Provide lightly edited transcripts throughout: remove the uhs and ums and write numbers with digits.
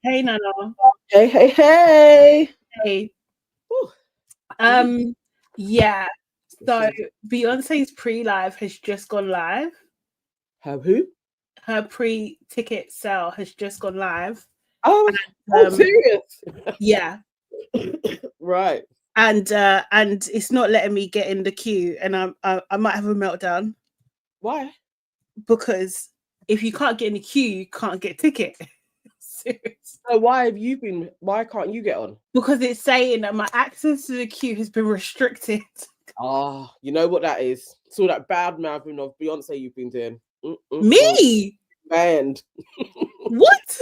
Hey, Nana. Hey, hey, hey. Hey. Ooh. Yeah. This So is Beyonce's pre-live has just gone live. who? Her pre-ticket sale has just gone live. Oh, And, serious. yeah. Right. And it's not letting me get in the queue, and I might have a meltdown Why? because if you can't get in the queue, you can't get a ticket. Serious. So why can't you get on? Because it's saying that my access to the queue has been restricted. Ah, you know what that is. It's all that bad mouthing of Beyonce you've been doing. Me? Banned. What?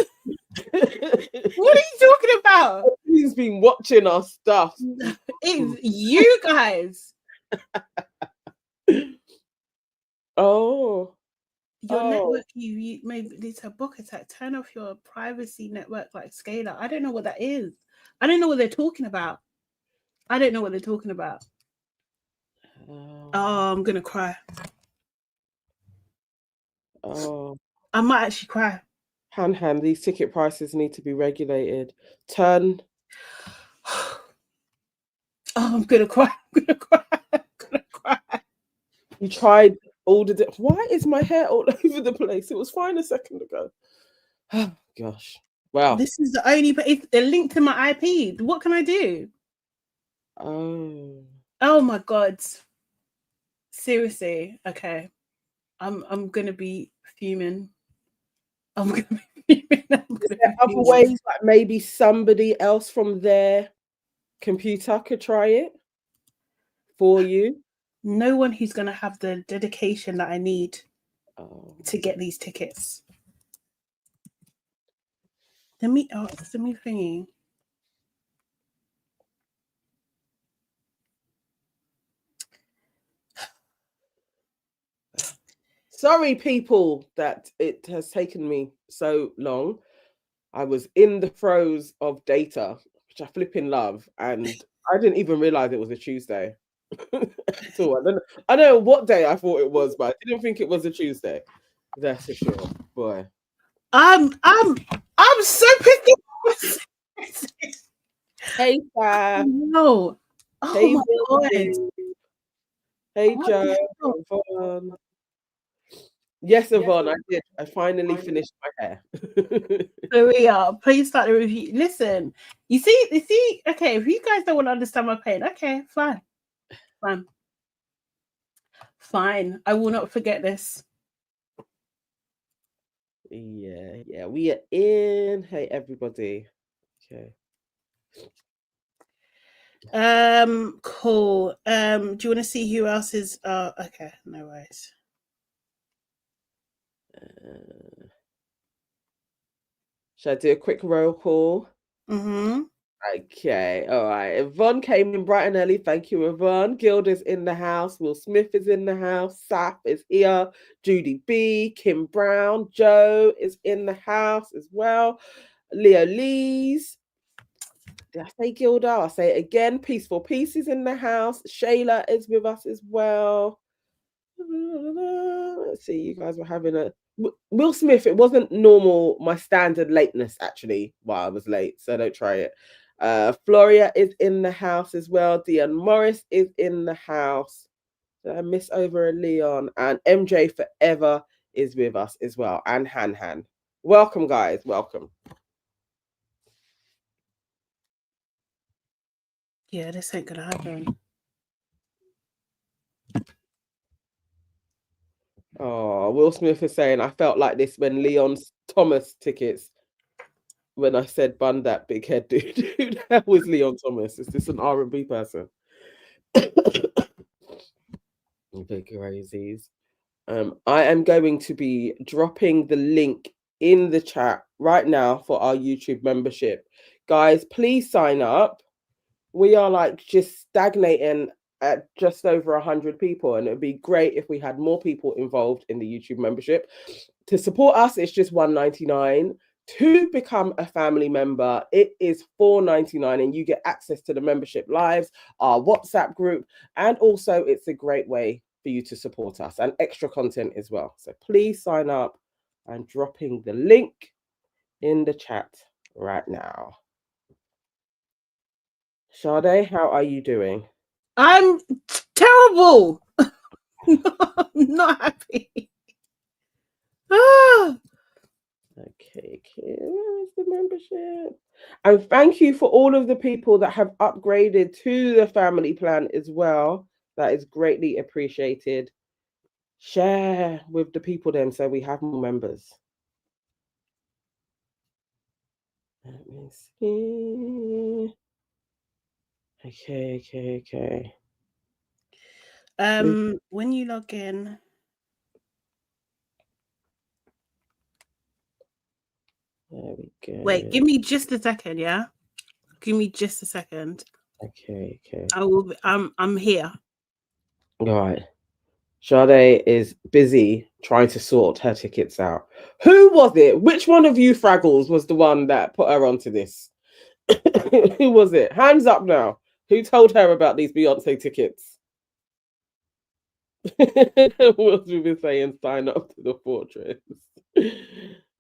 What are you talking about? He's been watching our stuff. It's you guys. Oh. Your network, you maybe it's a book attack. Turn off your privacy network like scalar. I don't know what that is. I don't know what they're talking about. I don't know what they're talking about. Oh, I'm gonna cry. Oh. I might actually cry. Han, these ticket prices need to be regulated. Turn. Oh, I'm gonna cry. I'm gonna cry. I'm gonna cry. You tried all the. Why is my hair all over the place? It was fine a second ago. Oh, gosh. Wow. This is the only. It's a link to my IP. What can I do? Oh. Oh my god. Seriously. Okay. I'm gonna be fuming. I'm gonna be fuming. Is there other ways, like maybe somebody else from their computer could try it for you? No one who's gonna have the dedication that I need to get these tickets. Let me thingy. Sorry, people, that it has taken me so long. I was in the throes of data, which I flipping love, and I didn't even realize it was a Tuesday. So I don't know what day I thought it was, but I didn't think it was a Tuesday. That's for sure, boy. I'm so pissed off. Hey, Sarah. No. Oh Hey, my god. Hey, What Joe. the hell? Yvonne. Yes, Yvonne, I did. I finally finished my hair. Maria, please start the review. Listen, you see, okay, if you guys don't want to understand my pain, okay, fine. Fine. I will not forget this. Yeah, we are in. Hey, everybody. Okay. Cool. Do you want to see who else is okay, no worries. Should I do a quick roll call? Mm-hmm. Okay, all right. Yvonne came in bright and early. Thank you, Yvonne. Gilda's in the house. Will Smith is in the house. Saf is here. Judy B. Kim Brown. Joe is in the house as well. Leo Lees. Did I say Gilda? I'll say it again. Peaceful Peace is in the house. Shayla is with us as well. Let's see, you guys were having a Will Smith. It wasn't normal, my standard lateness actually while I was late, so don't try it. Floria is in the house as well. Dion Morris is in the house. Did I miss over a Leon? And MJ Forever is with us as well. And Han. Welcome, guys. Welcome. Yeah, this ain't gonna happen. Oh, Will Smith is saying I felt like this when Leon's Thomas tickets. When I said bun that big head dude, who the hell was Leon Thomas? Is this an R&B person? Big crazies. I am going to be dropping the link in the chat right now for our YouTube membership. Guys, please sign up. We are like just stagnating at just over 100 people, and it'd be great if we had more people involved in the YouTube membership. To support us, it's just $1.99. To become a family member, it is $4.99, and you get access to the membership lives, our WhatsApp group, and also it's a great way for you to support us and extra content as well. So please sign up. I'm dropping the link in the chat right now. Sade, how are you doing? I'm terrible. Not happy. Okay, where's the membership? And thank you for all of the people that have upgraded to the family plan as well. That is greatly appreciated. Share with the people then so we have more members. Let me see. Okay. When you log in. There we go. Wait, give me just a second, yeah? Give me just a second. Okay. I will I'm here. All right. Sade is busy trying to sort her tickets out. Who was it? Which one of you Fraggles was the one that put her onto this? Who was it? Hands up now. Who told her about these Beyonce tickets? What we been saying? Sign up to the fortress.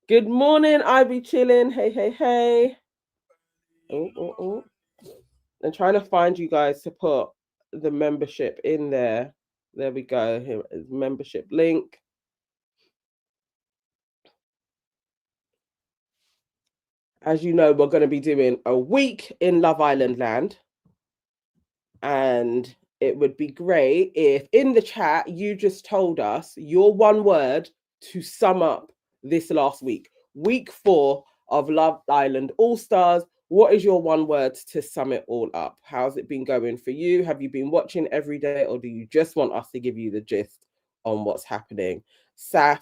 Good morning, I be chilling. Hey. Oh. I'm trying to find you guys to put the membership in there. There we go. Here is membership link. As you know, we're going to be doing a week in Love Island land. And it would be great if in the chat you just told us your one word to sum up this last week. Week 4 of Love Island Allstars. What is your one word to sum it all up? How's it been going for you? Have you been watching every day, or do you just want us to give you the gist on what's happening? Saf,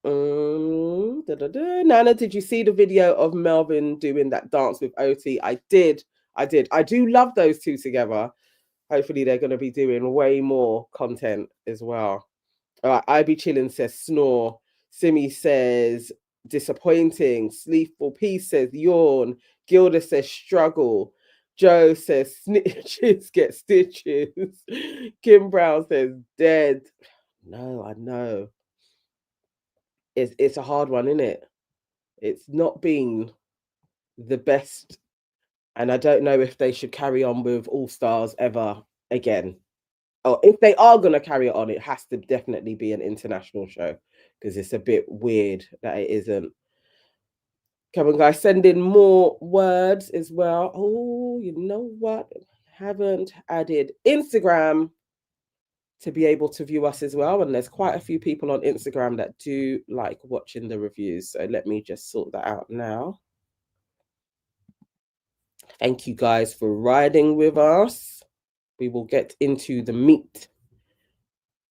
Nana, did you see the video of Melvin doing that dance with Oti? I did. I do love those two together. Hopefully they're going to be doing way more content as well. All right, I be chilling says snore. Simi says disappointing. Sleepful Peace says yawn. Gilda says struggle. Joe says snitches get stitches. Kim Brown says dead. No, I know. It's a hard one, isn't it? It's not been the best. And I don't know if they should carry on with All Stars ever again. Oh, if they are going to carry it on, it has to definitely be an international show, because it's a bit weird that it isn't. Come on, guys, send in more words as well. Oh, you know what? I haven't added Instagram to be able to view us as well. And there's quite a few people on Instagram that do like watching the reviews. So let me just sort that out now. Thank you guys for riding with us. We will get into the meat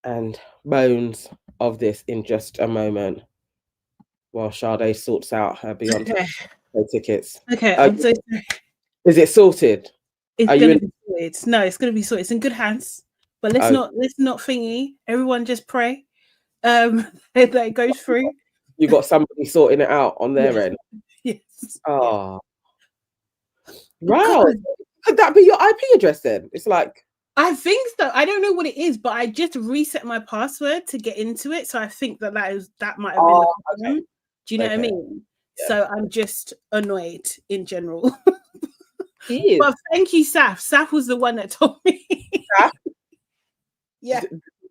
and bones of this in just a moment while Sade sorts out her Beyonce tickets. Okay, I'm so sorry. Is it sorted? It's gonna be sorted. No, it's gonna be sorted. It's in good hands. But let's not thingy. Everyone just pray. That it goes through. You got somebody sorting it out on their end. Yes. Oh. Wow. Could that be your IP address then? It's like, I think so. I don't know what it is, but I just reset my password to get into it. So I think that might have been the problem. Okay. Do you know what I mean? Yeah. So I'm just annoyed in general. But thank you, Saf. Saf was the one that told me. Yeah.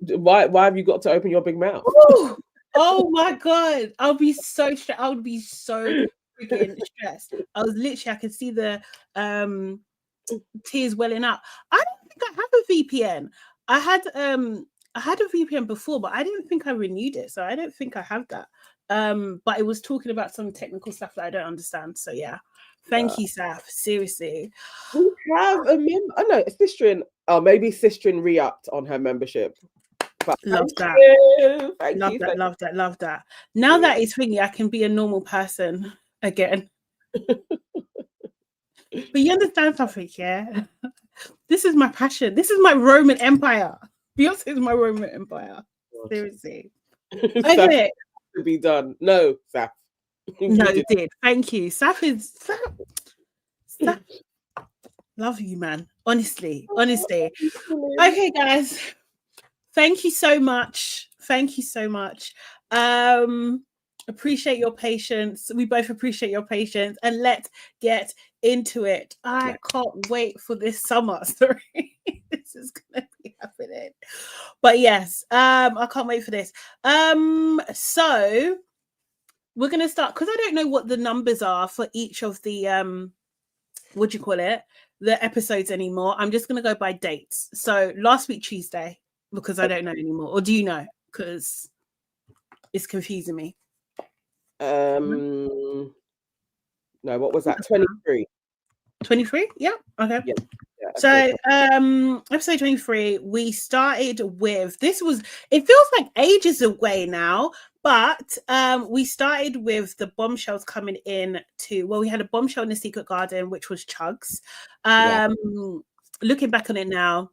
Why have you got to open your big mouth? Oh my god. I would be so freaking stressed. I could see the tears welling up. I don't think I have a VPN. I had a VPN before, but I didn't think I renewed it, so I don't think I have that. But it was talking about some technical stuff that I don't understand. So yeah, thank you, Saf. Seriously, we have a member. Oh no, Sistrin. Oh, maybe Sistrin re-upped on her membership. But love that. Love that. Now that it's thingy, I can be a normal person again. But you understand something, yeah? This is my passion. This is my Roman Empire. Beyonce is my Roman Empire. Seriously. Okay. To be done. No, Saf. No, it did. Thank you. Saf. Love you, man. Honestly. Okay, guys. Thank you so much. Appreciate your patience. We both appreciate your patience, and let's get into it. I can't wait for this summer. Sorry, this is gonna be happening. But yes, I can't wait for this. So we're gonna start, because I don't know what the numbers are for each of the what do you call it? The episodes anymore. I'm just gonna go by dates. So last week Tuesday, because I don't know anymore. Or do you know? Because it's confusing me. No, what was that? 23. 23? Yeah. Okay. Yeah. So episode 23, we started with, it feels like ages away now, but we started with the bombshells coming in we had a bombshell in the secret garden, which was Chugs. Looking back on it now,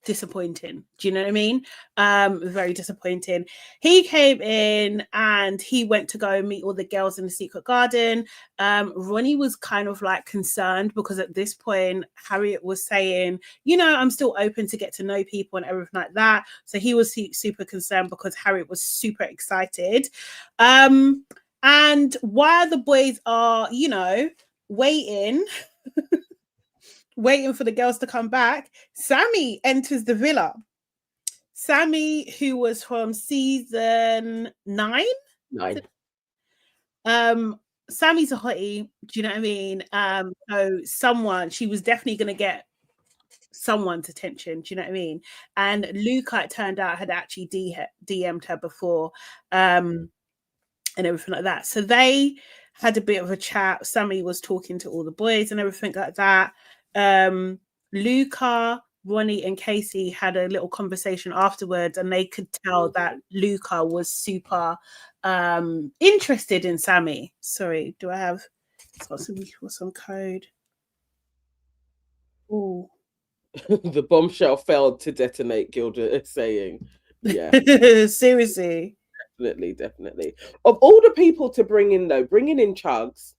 disappointing. Do you know what I mean? Very disappointing. He came in and he went to go meet all the girls in the secret garden. Ronnie was kind of like concerned, because at this point Harriet was saying, I'm still open to get to know people and everything like that. So he was super concerned, because Harriet was super excited. And while the boys are, waiting for the girls to come back, Sammy enters the villa. Sammy, who was from season 9. Sammy's a hottie. Do you know what I mean? So she was definitely going to get someone's attention. Do you know what I mean? And Luca, it turned out, had actually DM'd her before, and everything like that. So they had a bit of a chat. Sammy was talking to all the boys and everything like that. Luca, Ronnie and Casey had a little conversation afterwards, and they could tell that Luca was super interested in Sammy. Sorry, do I have some code? Oh, the bombshell failed to detonate, Gilda is saying. Yeah. Seriously. Definitely. Of all the people to bring in, though, bringing in Chugs,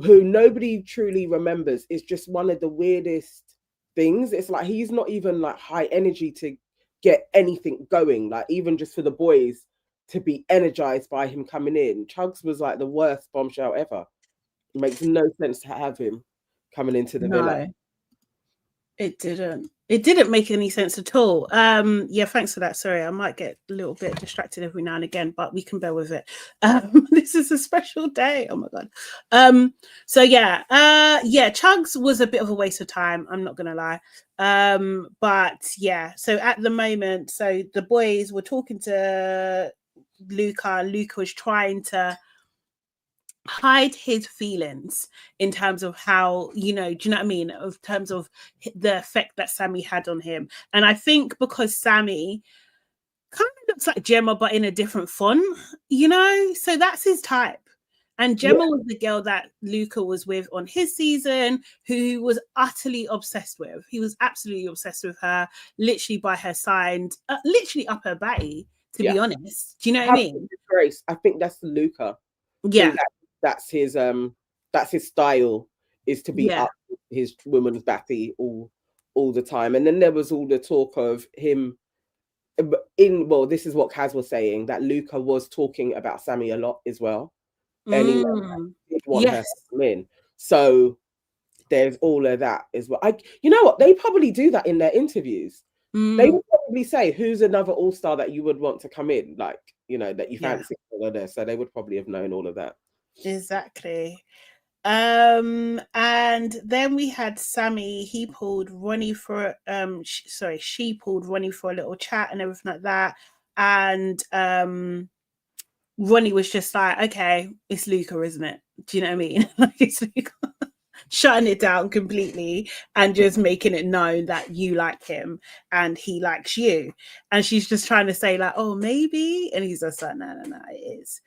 who nobody truly remembers, is just one of the weirdest things. It's like he's not even like high energy to get anything going, like even just for the boys to be energized by him coming in. Chugs was like the worst bombshell ever. It makes no sense to have him coming into the villa. It didn't make any sense at all. Yeah, thanks for that. Sorry, I might get a little bit distracted every now and again, but we can bear with it. This is a special day. Oh my god. So yeah, Chugs was a bit of a waste of time, I'm not gonna lie. But yeah, so at the moment, so the boys were talking to Luca. Luca was trying to hide his feelings in terms of how, do you know what I mean, in terms of the effect that Sammy had on him. And I think because Sammy kind of looks like Gemma but in a different font, so that's his type. And Gemma was the girl that Luca was with on his season, who he was utterly obsessed with. He was absolutely obsessed with her, literally by her side, literally up her batty, to be honest. Do you know what I mean? Grace, I think that's Luca. Yeah. That's his style, is to be up his woman's batty all the time. And then there was all the talk of him this is what Kaz was saying, that Luca was talking about Sammy a lot as well. Anyway, did want her to come in. So there's all of that as well. You know what? They probably do that in their interviews. They would probably say, who's another all-star that you would want to come in, like, that you fancy. So they would probably have known all of that. Exactly. And then we had Sammy. He pulled Ronnie for she pulled Ronnie for a little chat and everything like that. And Ronnie was just like, okay, it's Luca, isn't it? Do you know what I mean? Like, it's Luca. Shutting it down completely and just making it known that you like him and he likes you. And she's just trying to say like, oh, maybe. And he's just like, no, it is.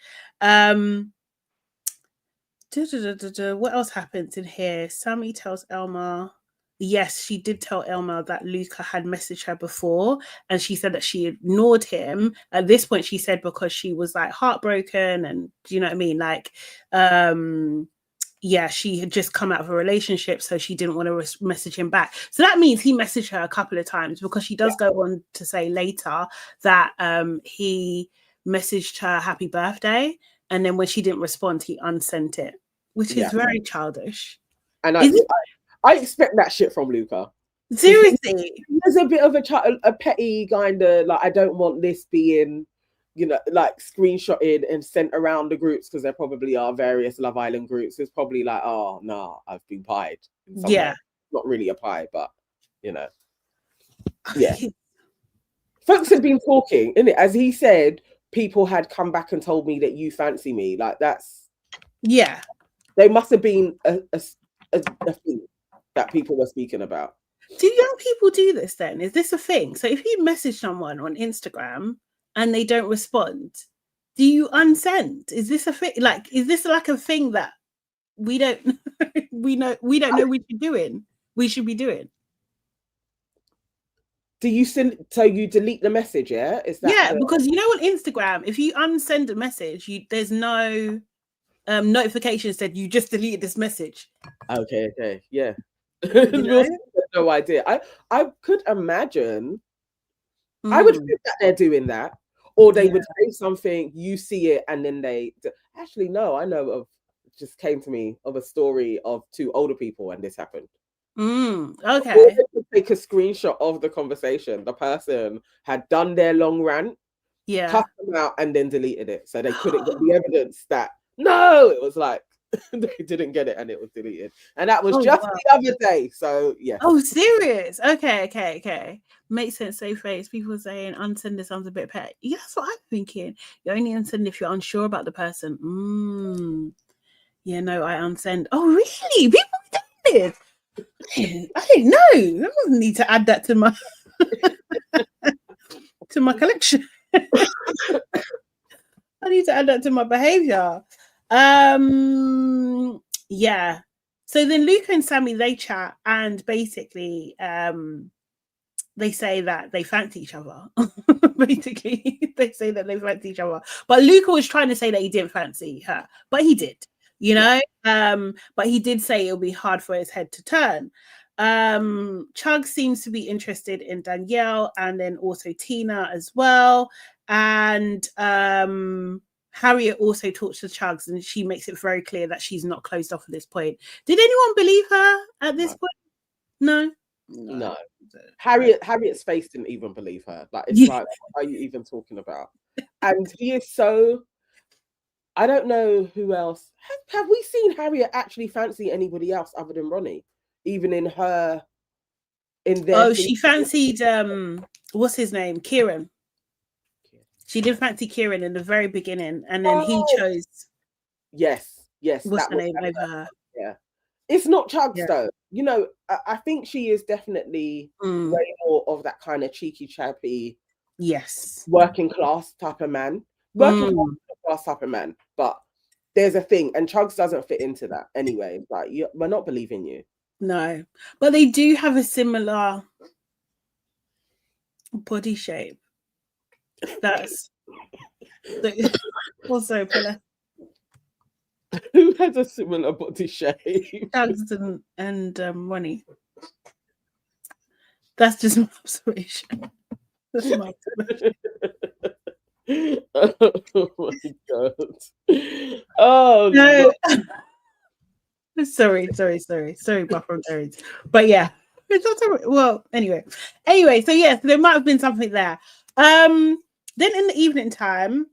What else happens in here? Sammy tells Elma. Yes, she did tell Elma that Luca had messaged her before, and she said that she ignored him. At this point, she said because she was like heartbroken, and do you know what I mean? Like, she had just come out of a relationship, so she didn't want to message him back. So that means he messaged her a couple of times, because she does go on to say later that he messaged her happy birthday and then when she didn't respond, he unsent it, which is very childish. And I expect that shit from Luca. Seriously, there's a bit of a petty kind of like, I don't want this being, you know, like screenshotted and sent around the groups, because there probably are various Love Island groups. It's probably like, oh no, I've been pied. Yeah, not really a pie, but you know, yeah. Folks have been talking, innit? As he said, people had come back and told me that you fancy me. Like that's They must have been a thing that people were speaking about. Do young people do this then? Is this a thing? So if you message someone on Instagram and they don't respond, do you unsend? Is this a thing? Like, is this like a thing that we don't we don't know we should be doing? Do you send, so you delete the message? Yeah, is that because you know on Instagram, if you unsend a message, there's no notification said you just deleted this message. Okay, yeah. You know? No idea. I could imagine. I would think that they're doing that, or they would say something, you see it, and then they actually no. I know of, just came to me of a story of two older people, and this happened. Okay. Or they could take a screenshot of the conversation. The person had done their long rant, cut them out, and then deleted it, so they couldn't get the evidence that it was like they didn't get it and it was deleted, and that was just the other day. So yeah. Oh, serious? Okay. Makes sense. Safe face. People saying unsend this sounds a bit petty. Yeah, that's what I'm thinking. You only unsend if you're unsure about the person. Yeah, no, I unsend. Oh, really? People do this? I didn't know. I don't need to add that to my to my collection. I need to add that to my behavior. Yeah. So then Luca and Sammy, they chat, and basically they say that they fancy each other. Basically, they say that they fancy each other. But Luca was trying to say that he didn't fancy her, but he did, you know? But he did say it'll be hard for his head to turn. Chug seems to be interested in Danielle, and then also Tina as well. And Harriet also talks to Chugs, and she makes it very clear that she's not closed off at this point. Did anyone believe her at this point? No. Harriet's face didn't even believe her. Like, it's like, what are you even talking about? And he is so, I don't know who else. Have we seen Harriet actually fancy anybody else other than Ronnie? Even in their she fancied what's his name? Kieran. She did fancy Kieran in the very beginning, and then he chose. Yes. What's the name over her? Yeah. It's not Chugs though. You know, I think she is definitely way more of that kind of cheeky, chappy, working class type of man. Working class type of man. But there's a thing, and Chugs doesn't fit into that anyway. Like, we're not believing you. No, but they do have a similar body shape. That's also Pilla. Who has a similar body shape? Chugs and Ronnie. That's just my observation. That's my observation. Oh my god! Oh no. Sorry, Buffalo Berries. But yeah, it's not well. Anyway, so yes, there might have been something there. Then in the evening time,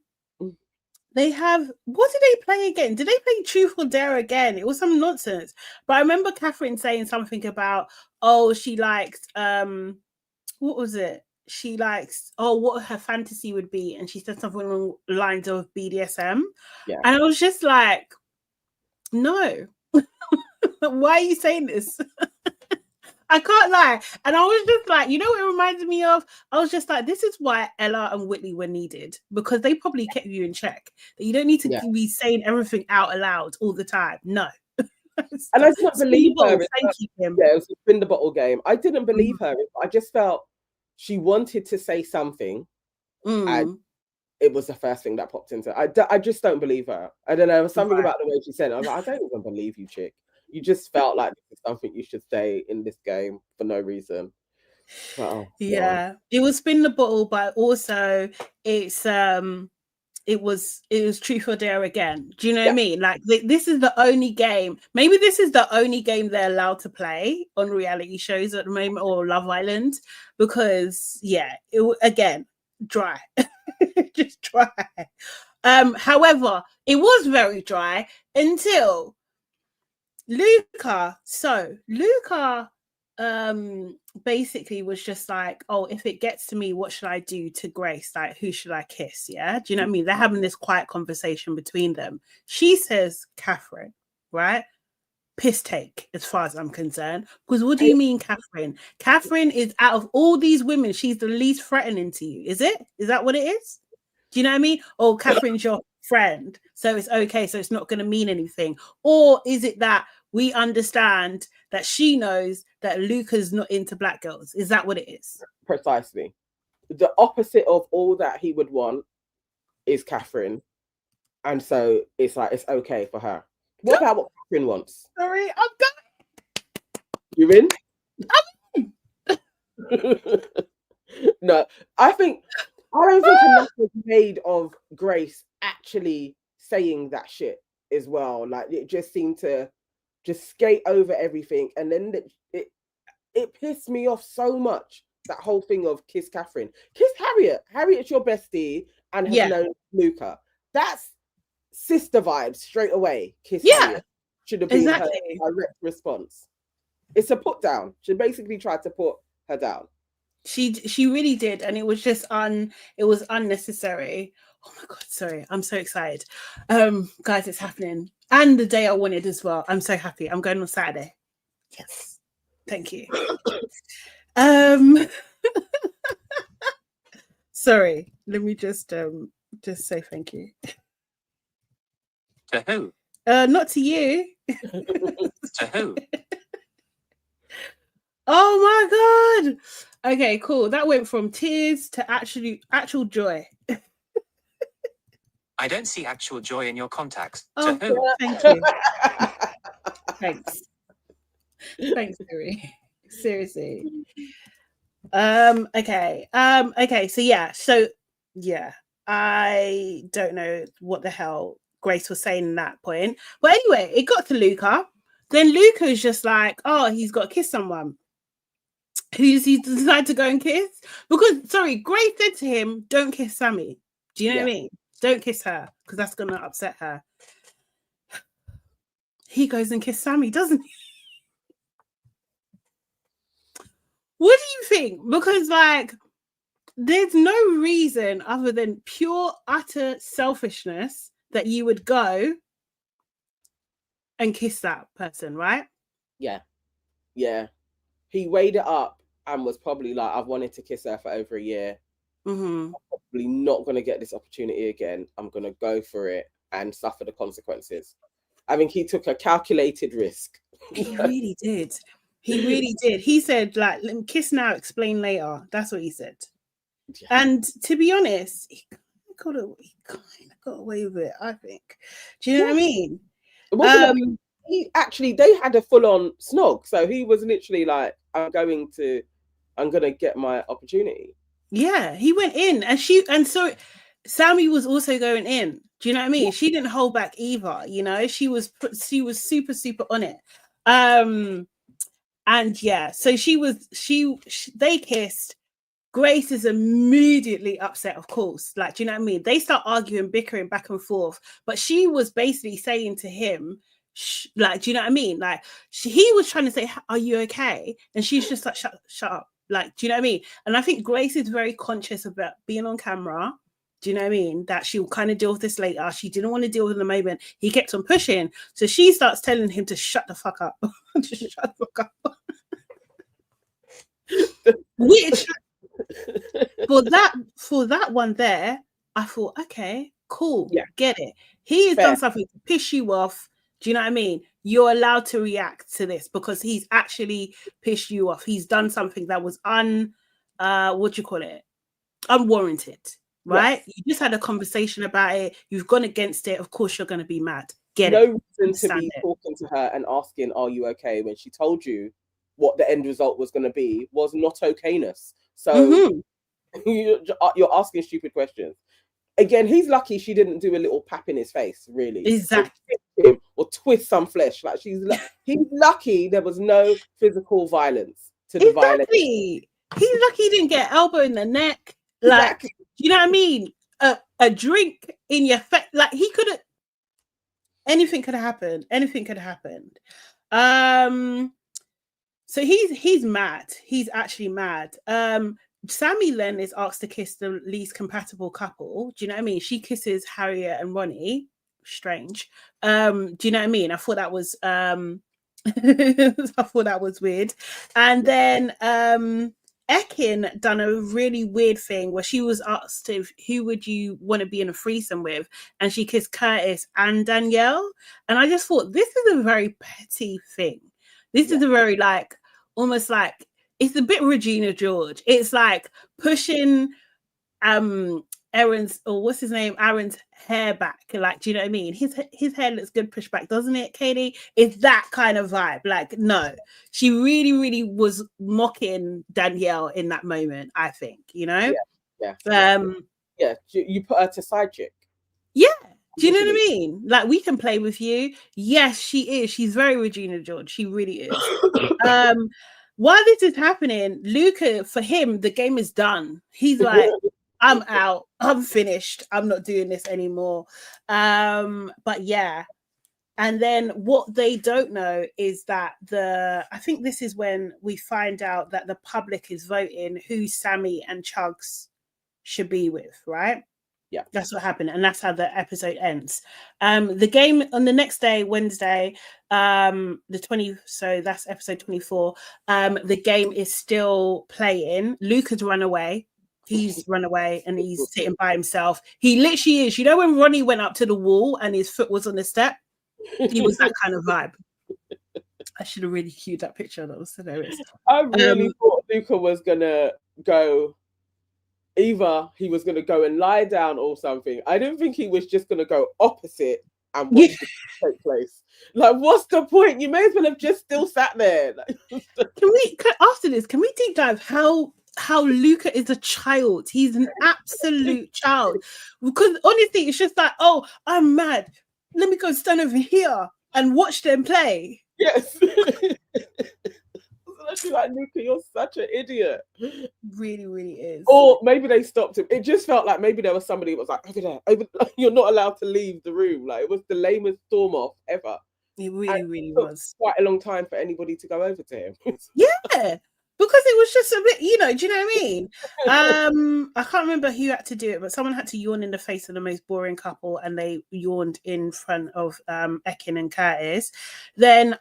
they have, what did they play again? Did they play Truth or Dare again? It was some nonsense. But I remember Catherine saying something about, she likes what was it? She likes what her fantasy would be, and she said something along the lines of BDSM. Yeah. And I was just like, no. Why are you saying this? I can't lie. And I was just like, you know what it reminded me of? I was just like, this is why Ella and Whitley were needed, because they probably kept you in check. That you don't need to be saying everything out aloud all the time. No. And I didn't believe her. Thank you, Kim. Yeah, it was a spin the bottle game. I didn't believe her. I just felt she wanted to say something, and it was the first thing that popped into her. I just don't believe her. I don't know. There was something about the way she said it. I was like, I don't even believe you, chick. You just felt like this is something you should say in this game for no reason. It was spin the bottle, but also it's it was truth or dare again. Do you know what I mean? Like this is the only game. Maybe this is the only game they're allowed to play on reality shows at the moment, or Love Island, because again, dry, just dry. However, it was very dry until Luca. So Luca basically was just like, oh, if it gets to me, what should I do to Grace? Like, who should I kiss? Yeah, do you know what I mean? They're having this quiet conversation between them. She says Catherine, right? Piss take, as far as I'm concerned. Because what do you mean, Catherine? Catherine is, out of all these women, she's the least threatening to you. Is it? Is that what it is? Do you know what I mean? Oh, Catherine's your friend, so it's okay, so it's not going to mean anything. Or is it that we understand that she knows that Luca's not into black girls? Is that what it is? Precisely. The opposite of all that he would want is Catherine. And so it's like, it's okay for her. What about what Catherine wants? Sorry, I'm going. You in? No, I don't think enough was made of Grace actually saying that shit as well. Like, it just seemed to just skate over everything, and then it pissed me off so much, that whole thing of kiss Catherine, kiss Harriet's your bestie and has known Luca. That's sister vibes straight away. Kiss Harriet should have been her direct response. It's a put down. She basically tried to put her down. She really did, and it was just it was unnecessary. Oh my god, sorry, I'm so excited. Guys, it's happening. And the day I wanted as well. I'm so happy. I'm going on Saturday. Yes. Thank you. Sorry, let me just say thank you. To who? Not to you. To who? Oh my god. Okay, cool. That went from tears to actual joy. I don't see actual joy in your contacts. Oh, to who? Thank you. Thanks. Thanks, Siri. Seriously. Okay. So I don't know what the hell Grace was saying in that point. But anyway, it got to Luca. Then Luca is just like, oh, he's got to kiss someone. Who's he decided to go and kiss? Because, sorry, Grace said to him, don't kiss Sammy. Do you know what I mean? Don't kiss her, because that's going to upset her. He goes and kisses Sammy, doesn't he? What do you think? Because, like, there's no reason other than pure, utter selfishness that you would go and kiss that person, right? Yeah. He weighed it up and was probably like, I've wanted to kiss her for over a year. Mm-hmm. I'm probably not going to get this opportunity again. I'm going to go for it and suffer the consequences. I think he took a calculated risk. He really did. He really did. He said, like, kiss now, explain later. That's what he said. Yeah. And to be honest, he kind of got away with it, I think. Do you know what I mean? They had a full-on snog. So he was literally like, I'm gonna get my opportunity. Yeah, he went in, and so Sammy was also going in. Do you know what I mean? Yeah. She didn't hold back either. You know, she was super, super on it. And yeah, so they kissed. Grace is immediately upset, of course. Like, do you know what I mean? They start arguing, bickering back and forth. But she was basically saying to him, like, do you know what I mean? Like, he was trying to say, are you okay? And she's just like, shut up. Like, do you know what I mean? And I think Grace is very conscious about being on camera. Do you know what I mean? That she'll kind of deal with this later. She didn't want to deal with it in the moment. He kept on pushing. So she starts telling him to shut the fuck up. Just shut the fuck up. Which, for that one there, I thought, okay, cool. Yeah. Get it. He has done something to piss you off. Do you know what I mean? You're allowed to react to this because he's actually pissed you off. He's done something that was unwarranted, right? Yes. You just had a conversation about it. You've gone against it. Of course, you're going to be mad. No reason to be talking to her and asking, "Are you okay?" when she told you what the end result was going to be was not okayness. So you're asking stupid questions. again, he's lucky she didn't do a little pap in his face, really. Exactly. Or twist some flesh. Like he's lucky there was no physical violence to the violence. Exactly. He's lucky he didn't get elbow in the neck. Like, Exactly. you know what I mean? A drink in your face. Like he could have. Anything could have happened. Anything could have happened. So he's mad. He's actually mad. Sammy then is asked to kiss the least compatible couple. Do you know what I mean? She kisses Harriet and Ronnie. Strange. Do you know what I mean? I thought that was I thought that was weird. And then Ekin done a really weird thing where she was asked if who would you want to be in a threesome with, and she kissed Curtis and Danielle. And I just thought this is a very petty thing. This is a very like almost like it's a bit Regina George. It's like pushing Aaron's, or what's his name, Aaron's hair back. Like, do you know what I mean? His hair looks good pushed back, doesn't it, Katie? It's that kind of vibe. Like, no, she really, really was mocking Danielle in that moment, I think, you know? Yeah. You put her to side chick. Yeah. Do you know what I mean? Like, we can play with you. Yes, she is. She's very Regina George. She really is. While this is happening, Luca, for him, the game is done. He's like, I'm out. I'm finished. I'm not doing this anymore. But yeah. And then what they don't know is that I think this is when we find out that the public is voting who Sammy and Chugs should be with, right? Yeah, that's what happened, and that's how the episode ends. The game on the next day, Wednesday, the 20. So that's episode 24. The game is still playing. Luca's run away. He's run away and he's sitting by himself. He literally is. You know when Ronnie went up to the wall and his foot was on the step? He was that kind of vibe. I should have really cued that picture. That was hilarious. I really thought Luca was gonna go. Either he was going to go and lie down or something. I didn't think he was just going to go opposite and watch it take place. Like, what's the point? You may as well have just still sat there. After this, can we deep dive how Luca is a child? He's an absolute child. Because honestly, it's just like, oh, I'm mad. Let me go stand over here and watch them play. Yes. Like, Luca, you're such an idiot. Really, really is. Or maybe they stopped him. It just felt like maybe there was somebody that was like, over there, you're not allowed to leave the room. Like, it was the lamest storm off ever. It really was. Quite a long time for anybody to go over to him. Yeah, because it was just a bit, do you know what I mean? I can't remember who had to do it, but someone had to yawn in the face of the most boring couple, and they yawned in front of Ekin and Curtis. Then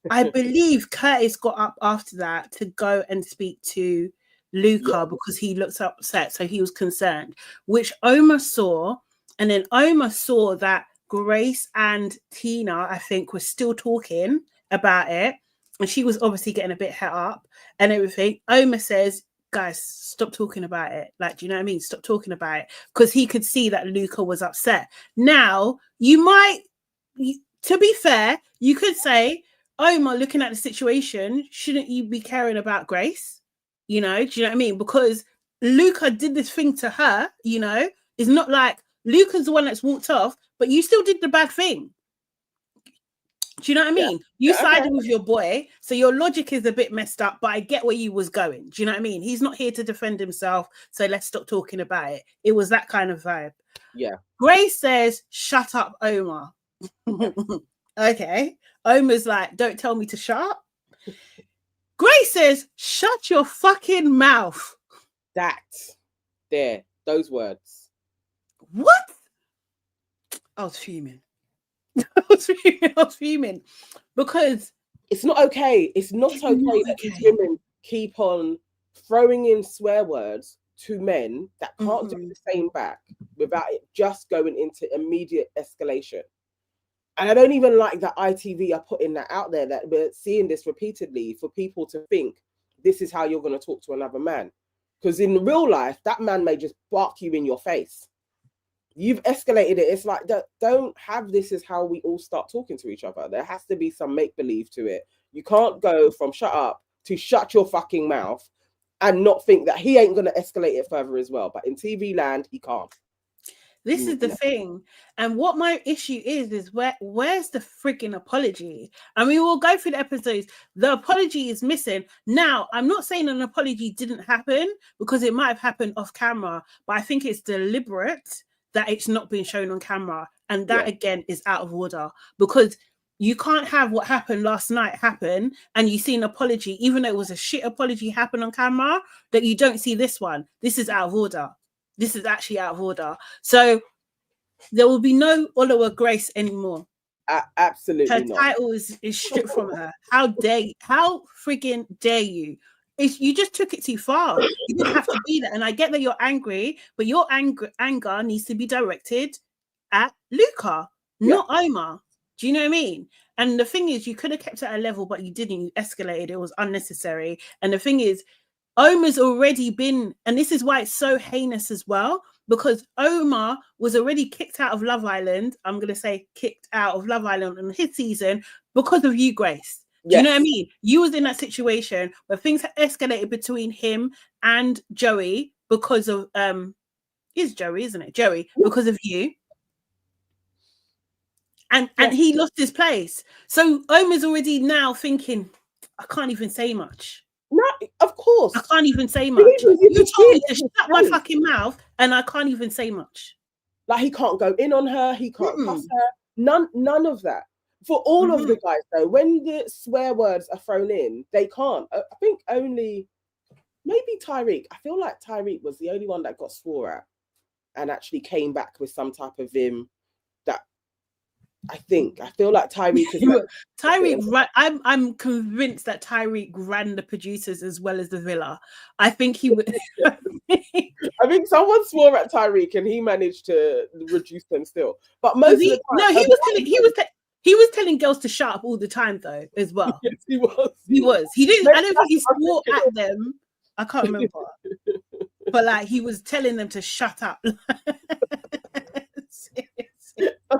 I believe Curtis got up after that to go and speak to Luca because he looked upset, so he was concerned, which Omar saw, and then Omar saw that Grace and Tina, I think, were still talking about it, and she was obviously getting a bit het up and everything. Omar says, guys, stop talking about it. Like, do you know what I mean? Stop talking about it, because he could see that Luca was upset. Now, to be fair, you could say, Omar, looking at the situation, shouldn't you be caring about Grace? Do you know what I mean? Because Luca did this thing to her, it's not like Luca's the one that's walked off, but you still did the bad thing. Do you know what I mean? You sided with your boy, so your logic is a bit messed up, but I get where you was going. Do you know what I mean? He's not here to defend himself, so let's stop talking about it. It was that kind of vibe. Yeah. Grace says, shut up, Omar. Okay. Omar's like, don't tell me to shut up. Grace says, shut your fucking mouth. Those words. What? I was fuming. I was fuming because it's not okay. It's not okay that these women keep on throwing in swear words to men that can't do the same back without it just going into immediate escalation. And I don't even like that ITV are putting that out there, that we're seeing this repeatedly for people to think this is how you're going to talk to another man. Because in real life, that man may just bark you in your face. You've escalated it. It's like, don't have this as how we all start talking to each other. There has to be some make-believe to it. You can't go from shut up to shut your fucking mouth and not think that he ain't going to escalate it further as well. But in TV land, he can't. This is the thing. And what my issue is where's the freaking apology? And we will go through the episodes. The apology is missing. Now, I'm not saying an apology didn't happen, because it might have happened off camera, but I think it's deliberate that it's not being shown on camera. And that, again, is out of order, because you can't have what happened last night happen and you see an apology, even though it was a shit apology, happen on camera, that you don't see this one. This is out of order. This is actually out of order. So there will be no Oliver Grace anymore. Absolutely her not. title is stripped from her. How freaking dare you? You just took it too far. You didn't have to be there. And I get that you're angry, but your anger needs to be directed at Luca, not Omar. Do you know what I mean? And the thing is, you could have kept it at a level, but you didn't. You escalated. It was unnecessary. And the thing is, Omar's already been, and this is why it's so heinous as well, because Omar was already kicked out of Love Island. I'm going to say kicked out of Love Island in his season because of you, Grace. Do you know what I mean? You was in that situation where things had escalated between him and Joey because of, it's Joey, isn't it? Joey, because of you. And he lost his place. So Omar's already now thinking, I can't even say much. No, of course. I can't even say much. You told me to shut my fucking mouth and I can't even say much. Like, he can't go in on her. He can't cuss her. None of that. For all of the guys, though, when the swear words are thrown in, they can't. I think only maybe Tyreek. I feel like Tyreek was the only one that got swore at and actually came back with some type of vim. That I feel like Tyreek is like, Tyreek. I'm convinced that Tyreek ran the producers as well as the villa. I think he would. I think someone swore at Tyreek and he managed to reduce them still. But most of the time, no, he was telling girls to shut up all the time, though, as well. Yes, he was. He didn't. I don't think he swore at them. I can't remember, but like he was telling them to shut up.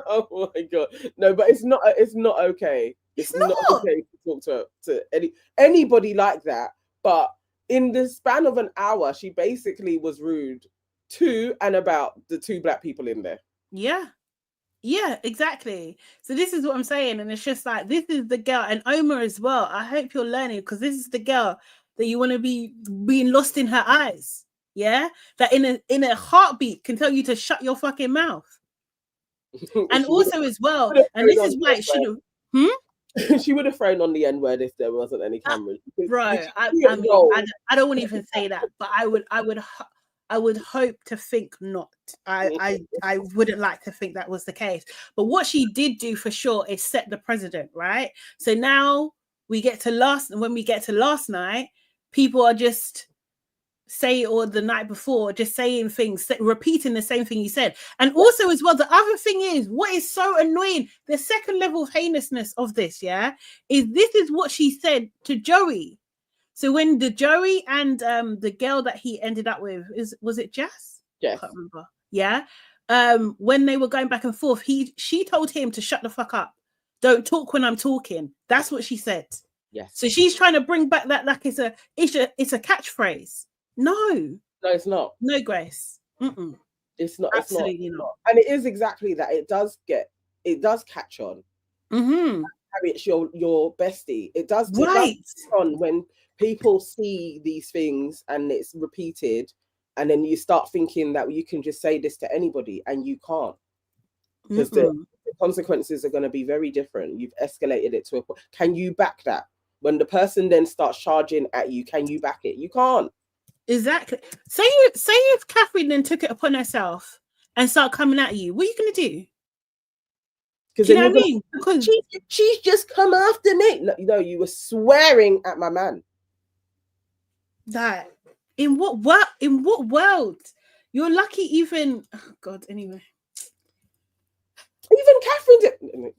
Oh my god, no! But it's not okay. It's not okay to talk to anybody like that. But in the span of an hour, she basically was rude to and about the two black people in there. Yeah, exactly. So this is what I'm saying, and it's just like, this is the girl, and Omar as well. I hope you're learning, because this is the girl that you want to be being lost in her eyes. Yeah, that in a heartbeat can tell you to shut your fucking mouth. And also as well, and this is why it should have. She would have thrown on the N-word if there wasn't any cameras. Right. I don't want to even say that, but I would hope to think not. I wouldn't like to think that was the case. But what she did do for sure is set the precedent, right? So now when we get to last night, people are just or the night before, just saying things, repeating the same thing you said. And also as well, the other thing is, what is so annoying, the second level of heinousness of this, is this is what she said to Joey. So when the Joey and the girl that he ended up with, was it Jess? Yes. I can't remember. Yeah. When they were going back and forth, she told him to shut the fuck up. Don't talk when I'm talking. That's what she said. Yes. So she's trying to bring back that like it's a catchphrase. No, it's not. No, Grace. It's not. Absolutely not. And it is exactly that. It does catch on. It's your bestie. It does catch on when people see these things and it's repeated, and then you start thinking that you can just say this to anybody, and you can't, because the consequences are going to be very different. You've escalated it to a point. Can you back that? When the person then starts charging at you, can you back it? You can't. Exactly. Say if Catherine then took it upon herself and start coming at you, what are you going to do? Because you know what I mean? Because she's just come after me. No, you were swearing at my man. That in what world? You're lucky. Even anyway. Even Catherine did.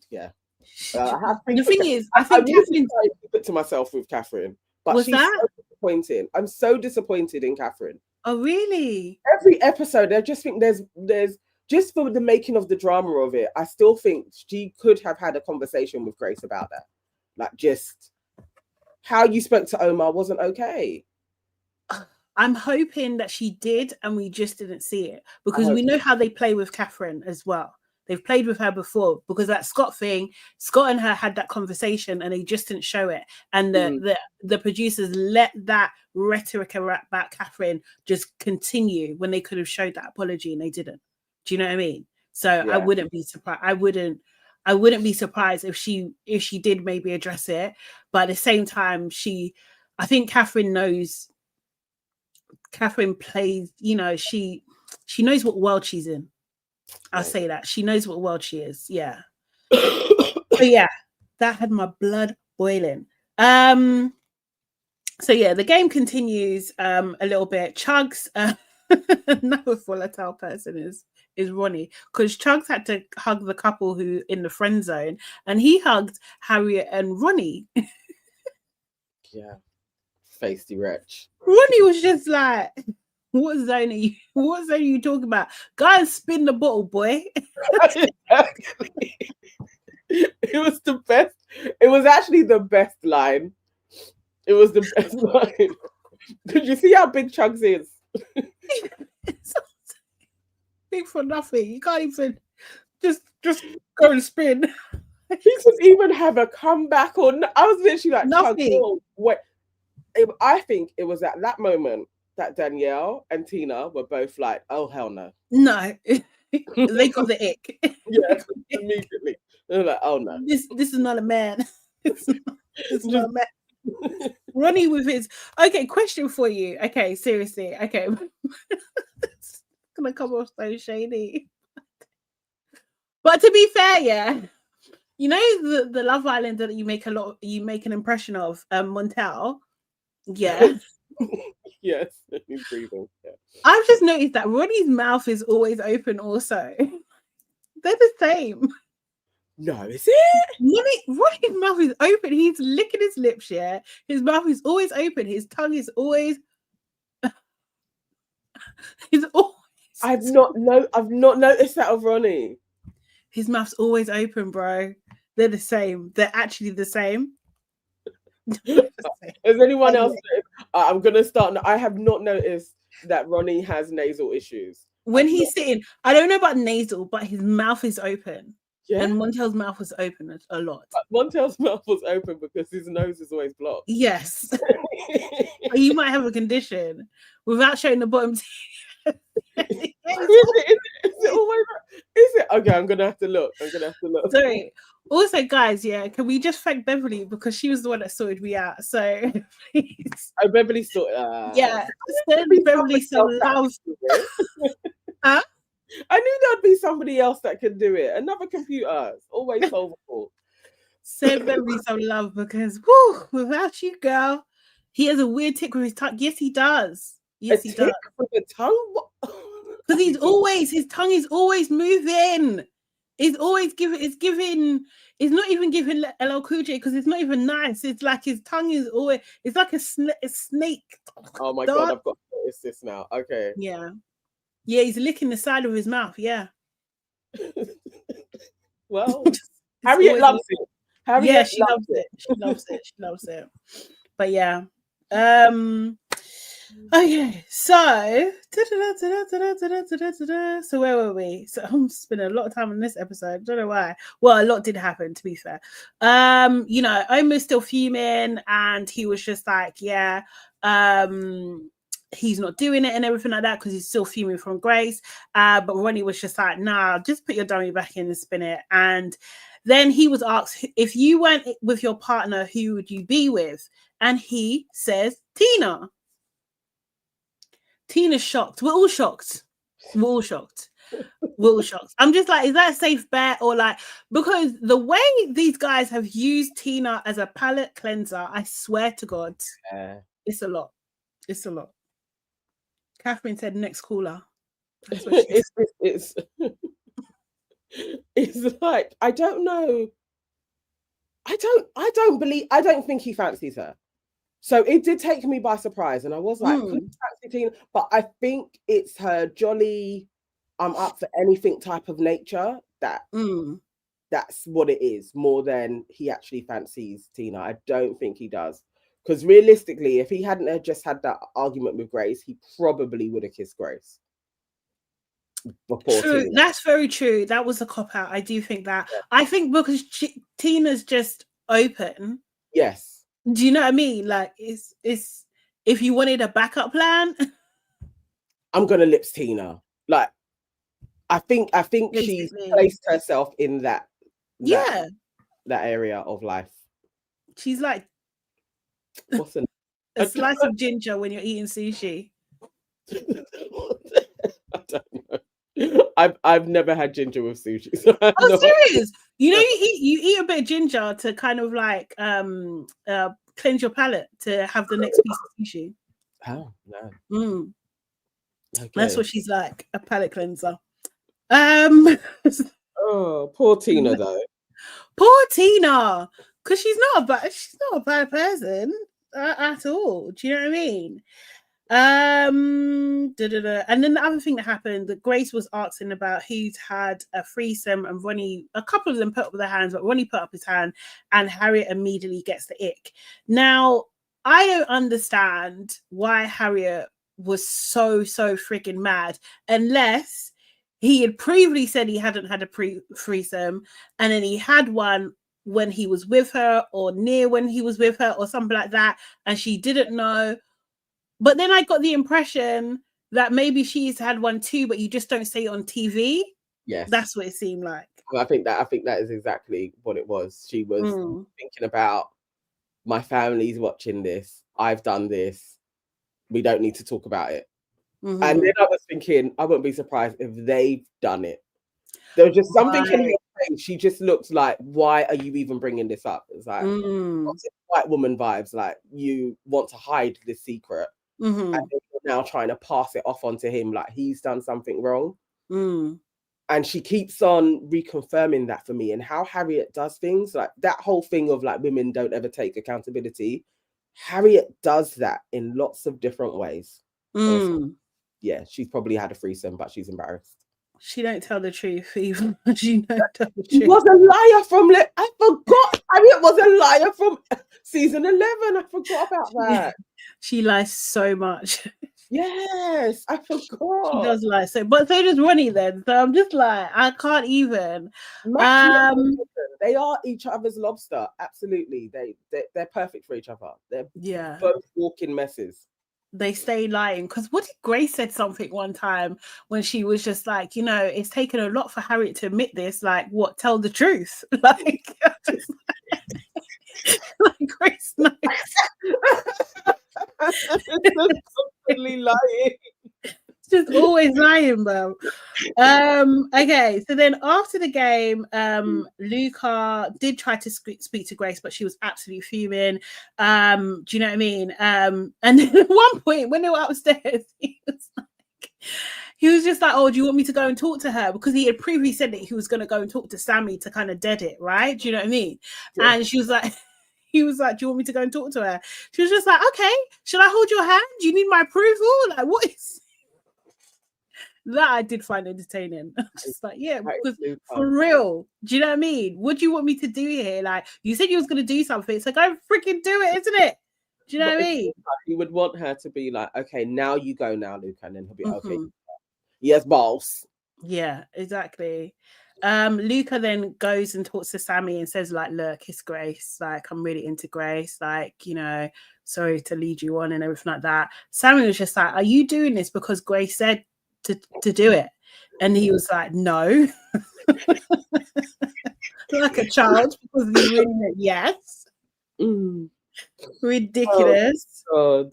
Yeah. The thing is, I think Catherine tried to keep it to myself with Catherine, but she's so disappointing. I'm so disappointed in Catherine. Oh, really? Every episode, I just think there's just for the making of the drama of it, I still think she could have had a conversation with Grace about that. Like, just how you spoke to Omar wasn't okay. I'm hoping that she did and we just didn't see it, because we know how they play with Catherine as well. They've played with her before, because that Scott thing, Scott and her had that conversation and they just didn't show it. And the producers let that rhetoric about Catherine just continue when they could have showed that apology and they didn't. Do you know what I mean? So I wouldn't be surprised. I wouldn't be surprised if she did maybe address it. But at the same time, I think Catherine knows. Catherine plays, she knows what world she's in. I'll say that. She knows what world she is. Yeah. But yeah, that had my blood boiling. So yeah, the game continues a little bit. Chugs, another volatile person is Ronnie, because Chugs had to hug the couple who in the friend zone, and he hugged Harriet and Ronnie. Yeah. Feisty wretch. Ronnie was just like, what zone are you talking about? Go and spin the bottle, boy. Exactly. It was the best. It was actually the best line. It was the best line. Did you see how big Chugs is? Big for nothing. You can't even just go and spin. He could even have a comeback or I was literally like, nothing. Chugs, wait. I think it was at that moment that Danielle and Tina were both like, oh, hell no. No. They got the ick. Yeah, immediately. They're like, oh no. This is not a man. This is not a man. Ronnie with his... Okay, question for you. Okay, seriously. Okay. It's gonna come off so shady. But to be fair, yeah. You know the Love Island that you make an impression of, Montel. Yeah. Yes, he's breathing. Yeah. I've just noticed that Ronnie's mouth is always open also. They're the same. No, is it? Ronnie's mouth is open. He's licking his lips, yeah. His mouth is always open. His tongue is always... I've not noticed that of Ronnie. His mouth's always open, bro. They're the same. They're actually the same. Has anyone else? I'm gonna start. I have not noticed that Ronnie has nasal issues. When he's sitting, I don't know about nasal, but his mouth is open. Yeah. And Montel's mouth was open a lot. Montel's mouth was open because his nose is always blocked. Yes. You might have a condition without showing the bottom teeth. Is it always? Is it? Okay, I'm gonna have to look. Sorry. Also, guys, yeah, can we just thank Beverly because she was the one that sorted me out. So please. Oh, Beverly sorted. Yeah, send Beverly some love. Huh? I knew there'd be somebody else that could do it. Another computer. It's always solvable. Send Beverly some love because without you, girl, he has a weird tick with his tongue. Yes, he does. Yes, he does. With the tongue? Because his tongue is always moving. It's always giving. It's not even giving LL Cool J because it's not even nice. It's like his tongue is always. It's like a snake. Oh my god! I've got to notice this now. Okay. Yeah, he's licking the side of his mouth. Yeah. Well, Harriet loves it. Harriet she loves it. She loves it. But yeah. Okay, so where were we? So I'm spending a lot of time on this episode. Don't know why. Well, a lot did happen, to be fair. Omar's still fuming, and he was just like, yeah, he's not doing it and everything like that because he's still fuming from Grace. But Ronnie was just like, nah, just put your dummy back in and spin it. And then he was asked, if you weren't with your partner, who would you be with? And he says, Tina. Tina's shocked. We're all shocked. I'm just like, is that a safe bet? Or like, because the way these guys have used Tina as a palate cleanser, I swear to God, it's a lot. Catherine said next caller. That's what she said. It's like, I don't know. I don't think he fancies her. So it did take me by surprise, and I was like, please fancy Tina. But I think it's her jolly, I'm up for anything type of nature that's what it is, more than he actually fancies Tina. I don't think he does. Because realistically, if he hadn't have just had that argument with Grace, he probably would have kissed Grace. True, that's very true. That was a cop out. I do think that. Yeah. I think because Tina's just open. Yes. Do you know what I mean? Like, it's if you wanted a backup plan, I'm gonna lips Tina. Like, I think she's placed herself in that area of life. She's like what's a slice of ginger when you're eating sushi. I don't know. I've never had ginger with sushi. So serious? You know, you eat a bit of ginger to kind of like cleanse your palate to have the next piece of sushi. Oh no. Okay. That's what she's like, a palate cleanser. Oh, poor Tina though. Poor Tina, because she's not a bad person at all. Do you know what I mean? And then the other thing that happened, that Grace was asking about who's had a threesome, and Ronnie, a couple of them put up their hands, but Ronnie put up his hand, and Harriet immediately gets the ick. Now, I don't understand why Harriet was so freaking mad, unless he had previously said he hadn't had a threesome, and then he had one when he was with her, or near when he was with her, or something like that, and she didn't know. But then I got the impression that maybe she's had one too, but you just don't say it on TV. Yes, that's what it seemed like. Well, I think that is exactly what it was. She was thinking about, my family's watching this. I've done this. We don't need to talk about it. And then I was thinking, I wouldn't be surprised if they've done it. There was just something in her face. She just looked like, why are you even bringing this up? It's like white woman vibes. Like, you want to hide this secret. And you're now trying to pass it off onto him like he's done something wrong. And she keeps on reconfirming that for me, and how Harriet does things, like that whole thing of like women don't ever take accountability. Harriet does that in lots of different ways. Yeah, she's probably had a threesome, but she's embarrassed. She don't tell the truth even. She don't tell the truth. She was a liar from I forgot. Harriet was a liar from season 11. I forgot about that. She lies so much. Yes, I forgot. She does lie so, but so does Ronnie then. So I'm just like, I can't even. They are each other's lobster. Absolutely. They're perfect for each other. They're both walking messes. They stay lying, because what did Grace said something one time when she was just like, you know, it's taken a lot for Harriet to admit this, like, what, tell the truth. Like, like Grace knows. Constantly lying. Just always lying, bro. Okay, so then after the game, Luca did try to speak to Grace, but she was absolutely fuming. Do you know what I mean? And then at one point when they were upstairs, he was just like, oh, do you want me to go and talk to her? Because he had previously said that he was going to go and talk to Sammy to kind of dead it, right? Do you know what I mean? Yeah. And she was like, he was like, do you want me to go and talk to her? She was just like, okay, should I hold your hand? Do you need my approval? Like, what is that? I did find entertaining. Just like, yeah, because for real, do you know what I mean? What do you want me to do here? Like, you said you was going to do something, so go freaking do it, isn't it? Do you know what I mean? You would want her to be like, okay, now you go now, Luca, and then he'll be okay. Yes, boss. Yeah, exactly. Luca then goes and talks to Sammy and says, like, look, it's Grace. Like, I'm really into Grace. Like, you know, sorry to lead you on and everything like that. Sammy was just like, are you doing this because Grace said to do it? And he was like, no. Like a child, because he really meant yes. Ridiculous. Oh, God.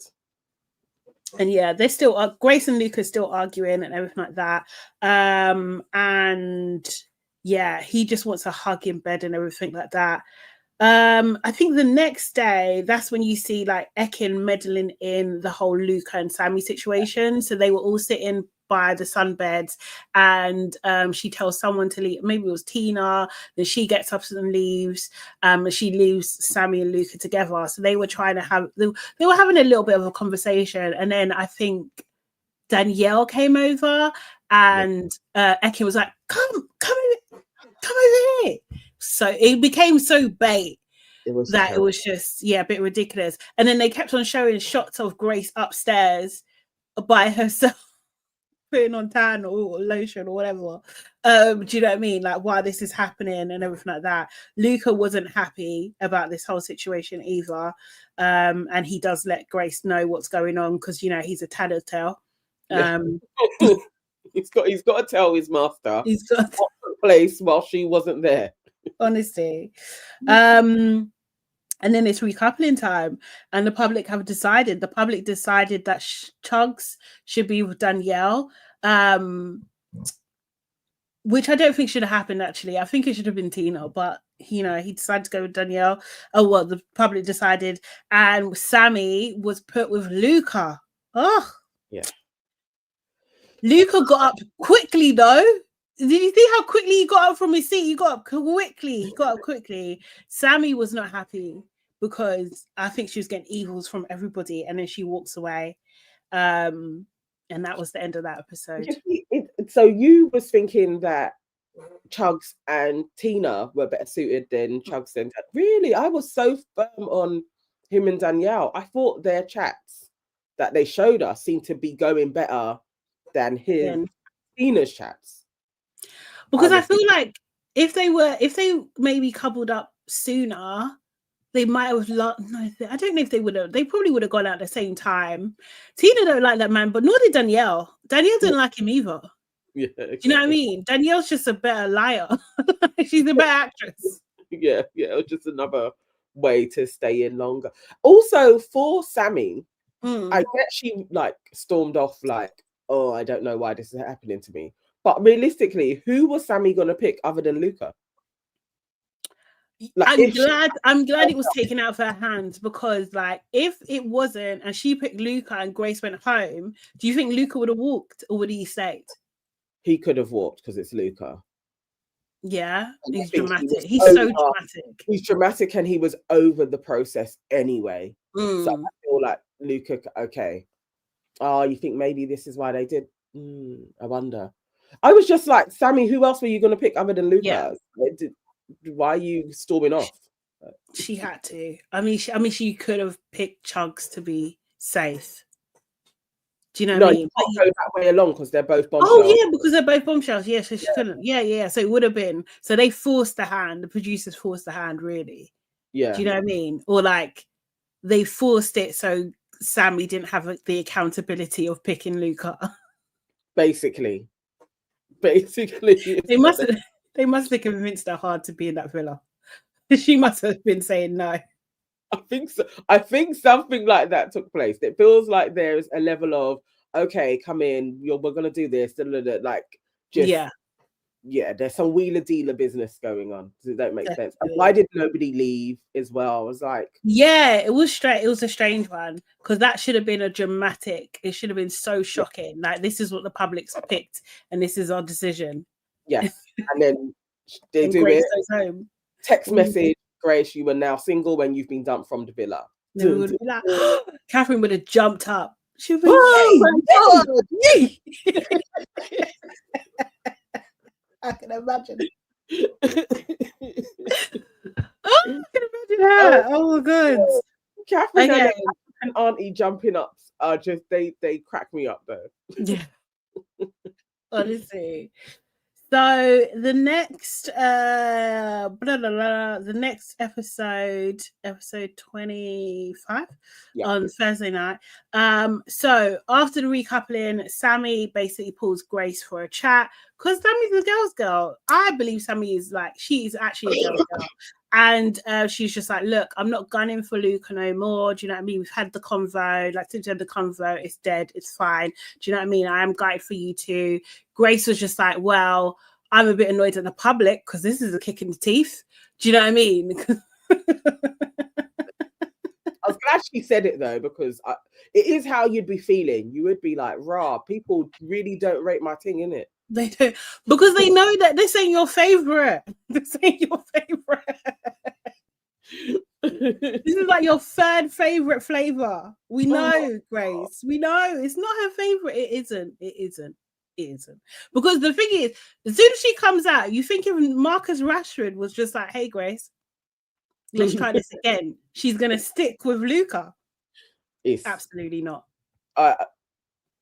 And yeah, they're still Grace and Luca still arguing and everything like that. And yeah, he just wants a hug in bed and everything like that. I think the next day, that's when you see like Ekin meddling in the whole Luca and Sammy situation. So they were all sitting by the sunbeds, and she tells someone to leave. Maybe it was Tina. Then she gets up and leaves. She leaves Sammy and Luca together. So they were trying to have. They were having a little bit of a conversation, and then I think Danielle came over, and Ekin was like, "Come over here." So it became so bait. It was just a bit ridiculous. And then they kept on showing shots of Grace upstairs by herself, putting on tan or lotion or whatever. Do you know what I mean? Like, why this is happening and everything like that. Luca wasn't happy about this whole situation either. And he does let Grace know what's going on because, you know, he's a tattletale. He's got to tell his master he's got what took place while she wasn't there. Honestly. And then it's recoupling time, and the public decided that Chugs should be with Danielle, which I don't think should have happened, actually. I think it should have been Tina, but, you know, he decided to go with Danielle. Oh, well, the public decided, and Sammy was put with Luca. Oh. Yeah. Luca got up quickly, though. Did you see how quickly he got up from his seat? He got up quickly. Sammy was not happy because I think she was getting evils from everybody, and then she walks away. And that was the end of that episode. So you was thinking that Chugs and Tina were better suited than Chugs and really? I was so firm on him and Danielle. I thought their chats that they showed us seemed to be going better than Tina's chats. Because I feel like if they maybe coupled up sooner, they might have I don't know if they would have. They probably would have gone out at the same time. Tina don't like that man, but nor did Danielle. Danielle didn't like him either. Yeah, do you know what I mean? Danielle's just a better liar. She's a better actress. Yeah, it was just another way to stay in longer. Also, for Sammy, I bet she like stormed off like, oh, I don't know why this is happening to me. But realistically, who was Sammy gonna pick other than Luca? Like, I'm glad it was taken out of her hands, because like if it wasn't and she picked Luca and Grace went home, do you think Luca would have walked or would he stayed? He could have walked because it's Luca. Yeah, he's dramatic. He's so dramatic. He's dramatic, and he was over the process anyway. So I feel like Luca, okay. Oh, you think maybe this is why they did? I wonder. I was just like, Sammy, who else were you going to pick other than Luca? Yeah. Why are you storming off? She had to. I mean, she could have picked Chugs to be safe. Do you know what I mean? No, you can't go that way along because they're both bombshells. Oh yeah, because they're both bombshells. Yeah, so she couldn't. Yeah. So it would have been. So they forced the hand. The producers forced the hand, really. Yeah. Do you know what I mean? Or like they forced it so Sammy didn't have the accountability of picking Luca. Basically, they must have convinced her hard to be in that villa. She must have been saying no. I think so. I think something like that took place. It feels like there's a level of, okay, come in, we're gonna do this, like just there's some wheeler dealer business going on. Does that make sense? And why did nobody leave as well? I was like, it was straight. It was a strange one, because that should have been a dramatic. It should have been so shocking. Like, this is what the public's picked, and this is our decision. Yes, and then they do Grace it. Goes home. Text message, Grace, you are now single when you've been dumped from the villa. Would be like, Catherine would have jumped up. She would be yay! I can imagine. I can imagine her. Oh my god. Catherine and Auntie jumping up are just they crack me up though. Yeah. Honestly. So the next episode 25 on Thursday night. So after the recoupling, Sammy basically pulls Grace for a chat, because Sammy's a girl's girl. I believe Sammy is like, she's actually a girl's girl. And she's just like, look, I'm not gunning for Luca no more. Do you know what I mean? We've had the convo. Like, since we had the convo, it's dead. It's fine. Do you know what I mean? I am gutted for you too. Grace was just like, well, I'm a bit annoyed at the public because this is a kick in the teeth. Do you know what I mean? I was glad she said it though, because it is how you'd be feeling. You would be like, rah, people really don't rate my thing, innit? They don't, because they know that this ain't your favorite. This ain't your favorite. This is like your third favorite flavor. We know, Grace. We know it's not her favorite. It isn't. Because the thing is, as soon as she comes out, you think if Marcus Rashford was just like, hey, Grace, Let's try this again. She's gonna stick with Luca. It's Absolutely not.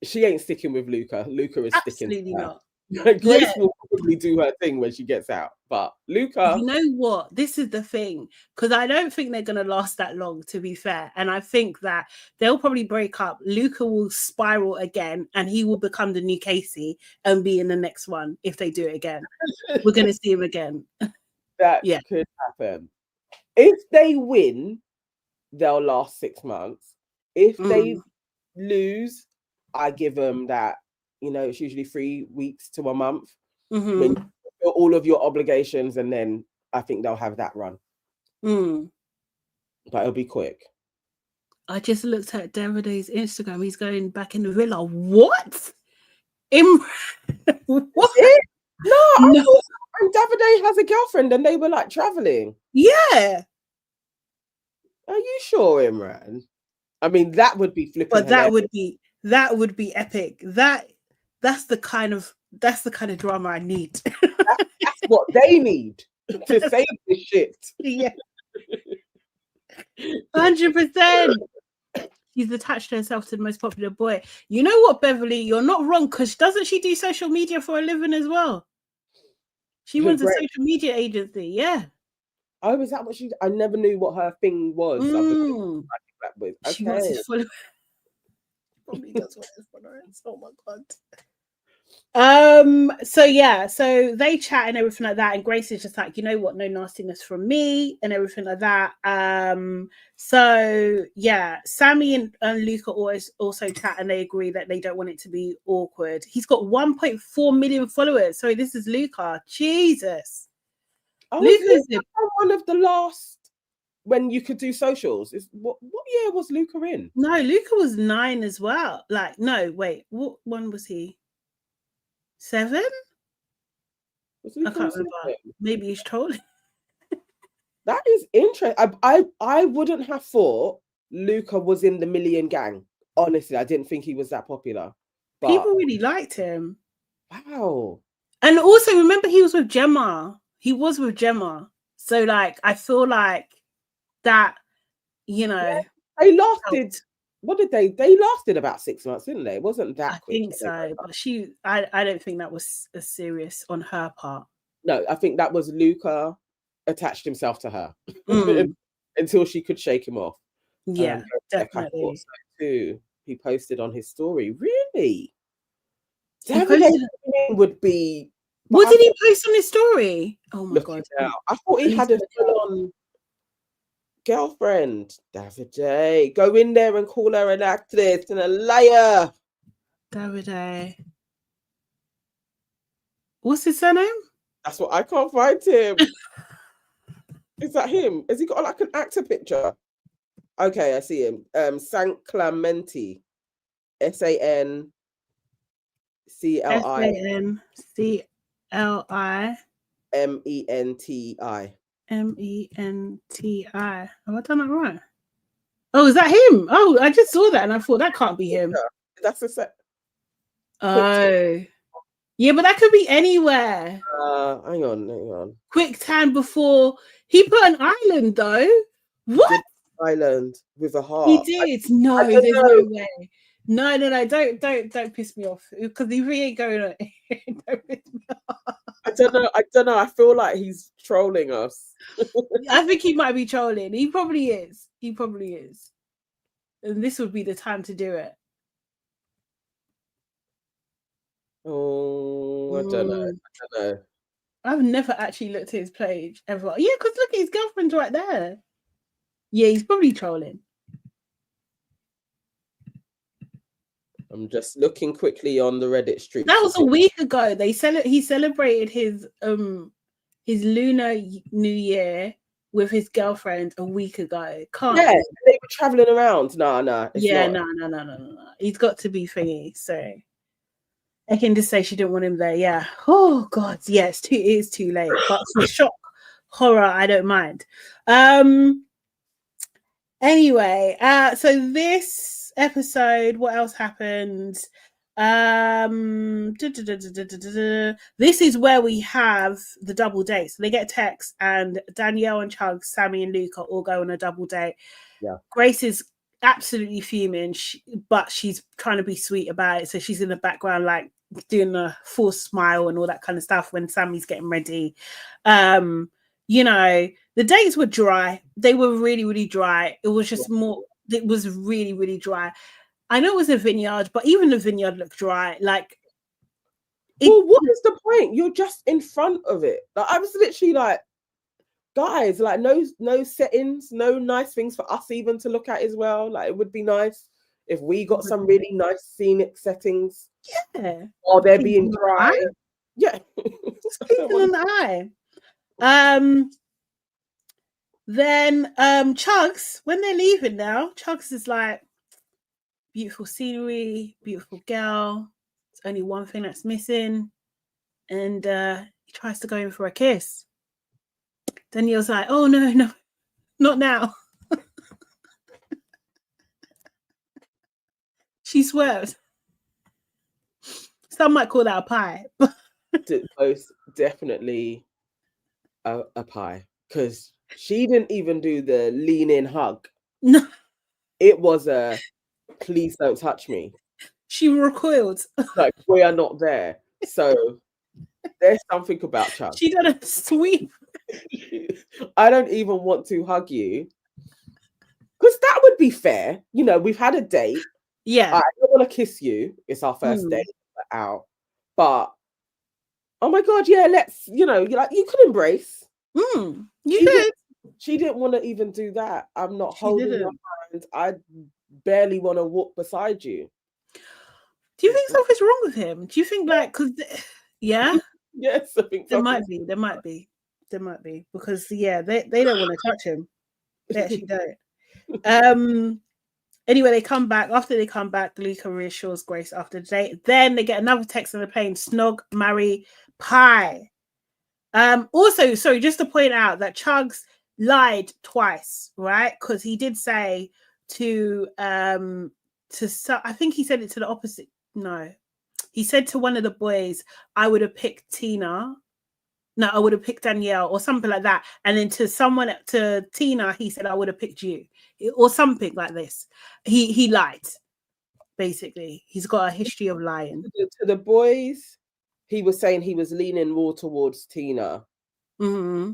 She ain't sticking with Luca. Luca is Absolutely sticking to her. not. Grace Yeah. will probably do her thing when she gets out, but Luca. You know what? This is the thing, because I don't think they're going to last that long, to be fair. And I think that they'll probably break up. Luca will spiral again, and he will become the new Casey and be in the next one if they do it again. We're going to see him again. That could happen. If they win, they'll last 6 months. If they lose, I give them that. You know, it's usually 3 weeks to a month. Mm-hmm. When you fulfill all of your obligations, and then I think they'll have that run. But it'll be quick. I just looked at Davide's Instagram. He's going back in the villa. What? What? No. And Davide has a girlfriend, and they were like traveling. Yeah. Are you sure, Imran? I mean, that would be flipping. But that would be epic. That's the kind of drama I need. That's what they need to save this shit. Yeah. 100%. She's attached herself to the most popular boy. You know what, Beverly? You're not wrong, because doesn't she do social media for a living as well? She runs a social media agency. Yeah. Oh, is that what she? I never knew what her thing was. Okay. She wants his followers. Probably does want his followers. Oh my god. So they chat and everything like that, and Grace is just like, you know what, no nastiness from me and everything like that. Sammy and Luca always also chat, and they agree that they don't want it to be awkward. He's got 1.4 million followers. Sorry, this is Luca. Jesus. Luca's one of the last when you could do socials. Is what year was Luca in? No, Luca was 9 as well. Like, no, wait, what one was he? 7? I can't remember. Maybe he's trolling. That is interesting. I wouldn't have thought Luca was in the Million Gang. Honestly, I didn't think he was that popular. But people really liked him. Wow. And also, remember, he was with Gemma. He was with Gemma. So, like, I feel like that, you know. Yeah, they lasted. What did they? They lasted about 6 months, didn't they? It wasn't that quick. I think so. But I don't think that was as serious on her part. No, I think that was Luca attached himself to her until she could shake him off. Yeah, definitely. Too. He posted on his story. Really? Davide would be. What did he post on his story? Oh my god! I thought he had a full-on girlfriend. Davide, go in there and call her an actress and a liar. Davide. What's his surname? That's what I can't find him. Is that him? Has he got like an actor picture? Okay, I see him. San Clementi. SANCLI. SANCLI. MENTI. MENTI. Have I done that right? Oh, is that him? Oh, I just saw that and I thought that can't be him. That's a set. Oh. Yeah, but that could be anywhere. Hang on. Quick time before he put an island though. What? Island with a heart. He did. No, there's no way. No, don't piss me off because he really ain't going on. Don't piss me off. I don't know. I feel like he's trolling us. I think he might be trolling. He probably is. And this would be the time to do it. Oh, I don't know. I've never actually looked at his page ever. Yeah, because look at his girlfriend's right there. Yeah, he's probably trolling. I'm just looking quickly on the Reddit street. That was a week ago. He celebrated his Lunar New Year with his girlfriend a week ago. Yeah, they were traveling around. No. No. He's got to be thingy. So I can just say she didn't want him there. Yeah. Oh God. Yes. It is too late. But for shock, horror, I don't mind. Anyway, so this episode, what else happened? This is where we have the double date. So they get a text, and Danielle and Chugs, Sammy and Luke are all going on a double date. Yeah. Grace is absolutely fuming, but she's trying to be sweet about it. So she's in the background, like doing a forced smile and all that kind of stuff when Sammy's getting ready. You know, the dates were dry. They were really, really dry. It was just more. It was really, really dry. I know it was a vineyard, but even the vineyard looked dry. Like, well, what is the point? You're just in front of it. Like, I was literally like, guys, like, no settings, no nice things for us even to look at as well. Like, it would be nice if we got some really nice scenic settings. Yeah. Or they're being dry. Yeah. People in the eye. Then Chugs, when they're leaving now, Chugs is like, beautiful scenery, beautiful girl. It's only one thing that's missing. And he tries to go in for a kiss. Danielle's like, oh, no, not now. She swerves. Some might call that a pie. Most definitely a pie. Because she didn't even do the lean in hug. No. It was a please don't touch me. She recoiled. Like, we are not there. So there's something about Chugs. She did a sweep. I don't even want to hug you. Because that would be fair. You know, we've had a date. Yeah. I don't want to kiss you. It's our first date out. But, oh my God, yeah, let's, you know, you could embrace. You did. She didn't want to even do that. I'm not holding your hand. I barely want to walk beside you. Do you think something's wrong with him? Do you think, like, because, yeah? Yes, I think there might be. Because, yeah, they don't want to touch him. They actually don't. Anyway, they come back. After they come back, Luca reassures Grace after the date. Then they get another text on the plane: Snog, marry, pie. Also, sorry, just to point out that Chugs lied twice, right? Because he did say to I think he said it to the opposite. No, he said to one of the boys, I would have picked Tina. No, I would have picked Danielle or something like that. And then to Tina, he said, I would have picked you or something like this. He lied, basically. He's got a history of lying. To the boys, he was saying he was leaning more towards Tina. Mm-hmm.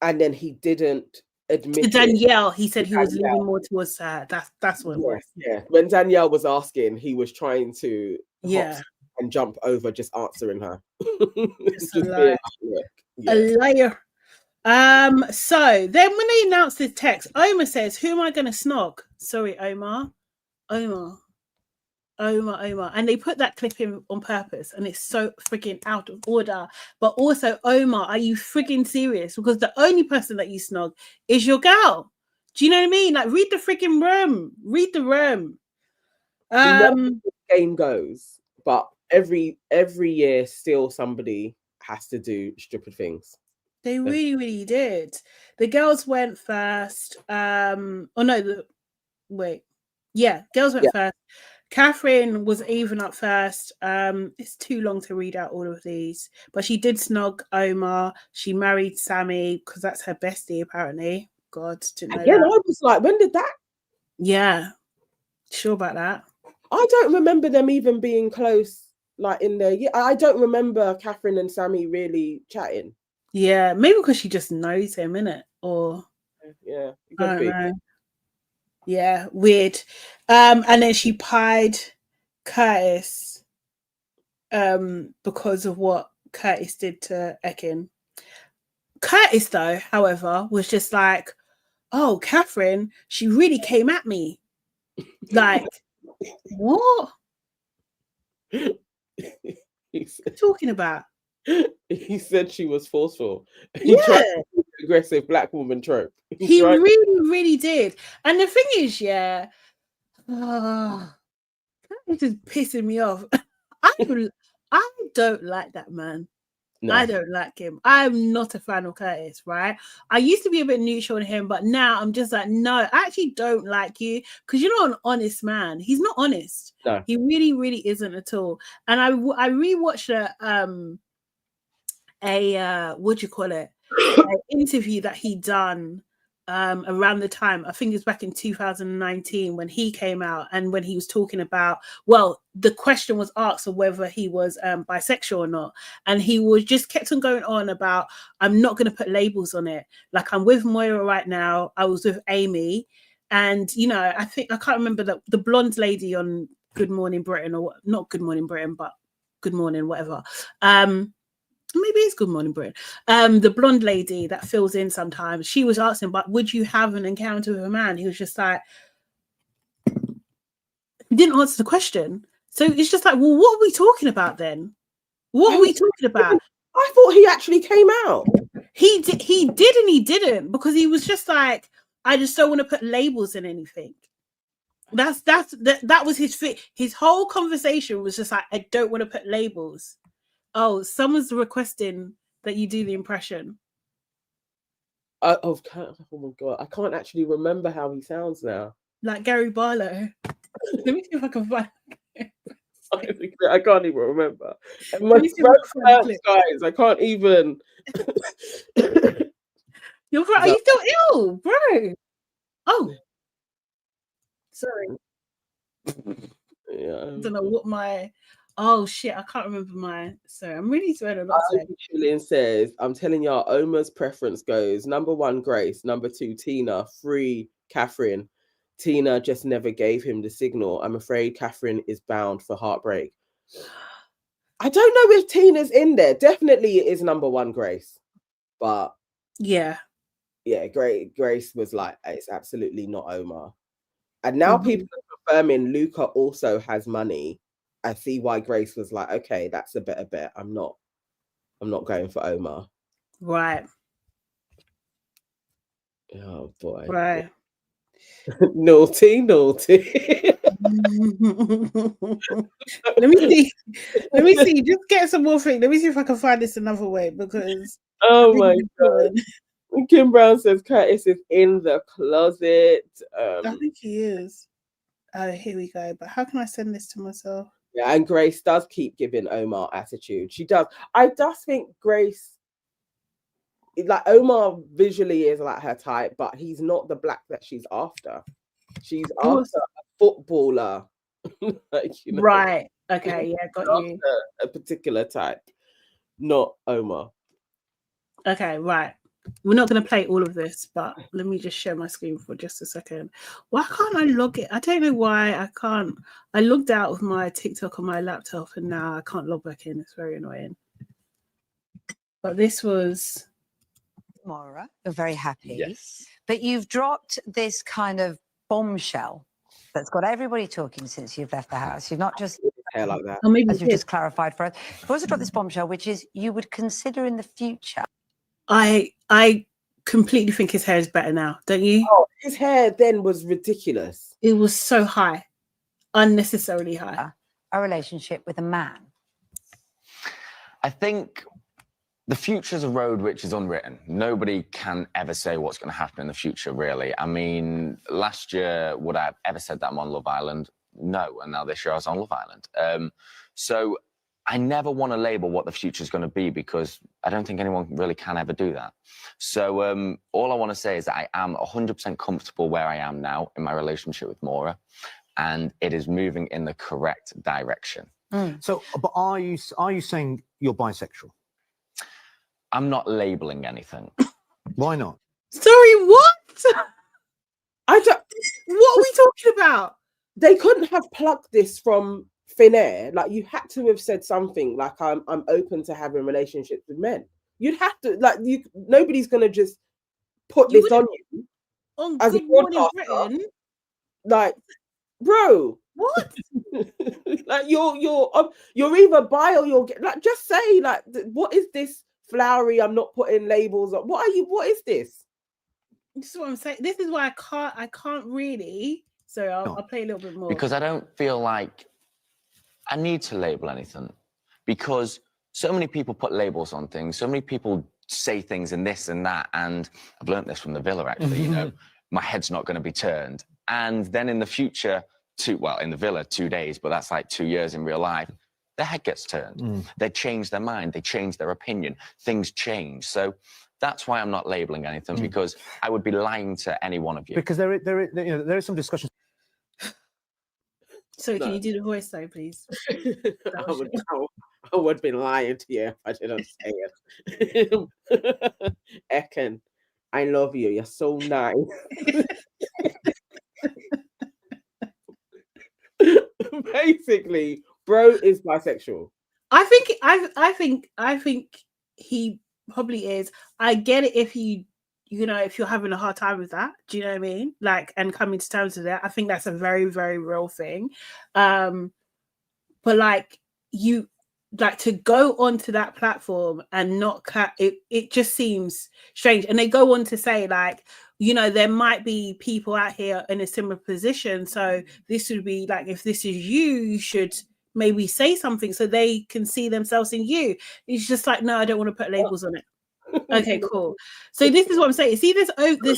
And then he didn't admit to Danielle, he said he was Danielle. leaning more towards her. That's what it was. Yeah. When Danielle was asking, he was trying to hop and jump over, just answering her. Just a liar. So then when they announced this text, Omar says, who am I gonna snog? Sorry, Omar. And they put that clip in on purpose, and it's so freaking out of order. But also, Omar, are you freaking serious? Because the only person that you snog is your girl. Do you know what I mean? Like, read the freaking room. Read the room. The game goes, but every year still somebody has to do stupid things. They really, really did. The girls went first. Girls went first. Catherine was even up first. It's too long to read out all of these, but she did snog Omar. She married Sammy because that's her bestie, apparently. God, didn't know that. I was like, when did that? Yeah, sure about that. I don't remember them even being close, like in there. Yeah, I don't remember Catherine and Sammy really chatting. Yeah, maybe because she just knows him, innit? Or yeah, I don't know. Yeah, weird. And then she pied Curtis because of what Curtis did to Ekin. Curtis, though, however, was just like, oh, Catherine, she really came at me. Like, what? What are you talking about? He said she was forceful. He tried the aggressive black woman trope. He really, really did. And the thing is, it's just pissing me off. I don't like that man. No. I don't like him. I'm not a fan of Curtis, right? I used to be a bit neutral on him, but now I'm just like, no, I actually don't like you because you're not an honest man. He's not honest. No. He really, really isn't at all. And I rewatched a what do you call it? An interview that he done around the time, I think it was back in 2019 when he came out, and when he was talking about, well, the question was asked of whether he was bisexual or not, and he was just kept on going on about, I'm not going to put labels on it, like I'm with Moira right now, I was with Amy, and you know, I can't remember the blonde lady on Good Morning Britain, or not Good Morning Britain, but Good Morning whatever, maybe it's Good Morning Britain. The blonde lady that fills in sometimes, she was asking, but would you have an encounter with a man? He was just like, he didn't answer the question. So it's just like, well, what are we talking about then? What are we talking about? I thought he actually came out. He did and he didn't, because he was just like, I just don't want to put labels in anything. That was his whole conversation was just like, I don't want to put labels. Oh, someone's requesting that you do the impression. Oh my God. I can't actually remember how he sounds now. Like Gary Barlow. Let me see if I can find I can't even remember. My throat hurts, guys. I can't even. You're right. Are you still ill, bro? Oh. Sorry. Yeah. I don't know what my... Oh shit, I can't remember my... Sorry, I'm really swearing a lot. Chilling says, I'm telling y'all, Omar's preference goes number 1, Grace, number 2, Tina, 3, Catherine. Tina just never gave him the signal. I'm afraid Catherine is bound for heartbreak. I don't know if Tina's in there. Definitely it is number 1, Grace. But yeah, Grace was like, it's absolutely not Omar. And now people are confirming Luca also has money. I see why Grace was like, okay, that's a better bet. I'm not going for Omar. Right. Oh boy. Right. Naughty. Let me see. Just get some more things. Let me see if I can find this another way, because oh my God. Kim Brown says Curtis is in the closet. I think he is. Here we go. But how can I send this to myself? Yeah, and Grace does keep giving Omar attitude. She does. I just think Grace, like, Omar visually is like her type, but he's not the black that she's after. She's after a footballer. Like, you know, right. Okay. Yeah, got you. A particular type, not Omar. Okay, right. We're not going to play all of this, but let me just share my screen for just a second. Why can't I log it? I don't know why I can't. I logged out of my TikTok on my laptop, and now I can't log back in. It's very annoying. But this was... Maura, you're very happy. Yes. But you've dropped this kind of bombshell that's got everybody talking since you've left the house. You've not just... hair like that. Or maybe as you've just clarified for us. You've also dropped this bombshell, which is you would consider in the future... I completely think his hair is better now, don't you? Oh, his hair then was ridiculous. It was so high, unnecessarily high. A relationship with a man. I think the future is a road which is unwritten. Nobody can ever say what's going to happen in the future, really. I mean, last year, would I have ever said that I'm on Love Island? No, and now this year I was on Love Island. So I never want to label what the future is going to be, because I don't think anyone really can ever do that. So all I want to say is that I am 100% comfortable where I am now in my relationship with Maura, and it is moving in the correct direction. So, but are you saying you're bisexual? I'm not labeling anything. Why not? Sorry, what? I don't... What are we talking about? They couldn't have plucked this from thin air. Like, you had to have said something like, I'm open to having relationships with men. You'd have to, like, nobody's gonna just put this on you as Good a Morning broadcaster. Britain. Like, bro, what? Like, you're either bi or you're like, just say, like, what is this flowery? I'm not putting labels on. What is this? This is what I'm saying. This is why I can't really. So I'll play a little bit more. Because I don't feel like I need to label anything, because so many people put labels on things. So many people say things and this and that. And I've learned this from the villa, actually, you know, my head's not going to be turned. And then in the future, in the villa, 2 days, but that's like 2 years in real life, their head gets turned. They change their mind. They change their opinion. Things change. So that's why I'm not labeling anything, because I would be lying to any one of you. Because there is some discussion. So can you do the voice though, please? I would be lying to you if I didn't say it. Ekin, I love you. You're so nice. Basically, bro is bisexual. I think he probably is. I get it if if you're having a hard time with that. Do you know what I mean? Like, and coming to terms with that. I think that's a very, very real thing. But like to go onto that platform and not it just seems strange. And they go on to say, like, there might be people out here in a similar position. So this would be like, if this is you should maybe say something so they can see themselves in you. It's just like, no, I don't want to put labels on it. Okay, cool. So this is what I'm saying. See this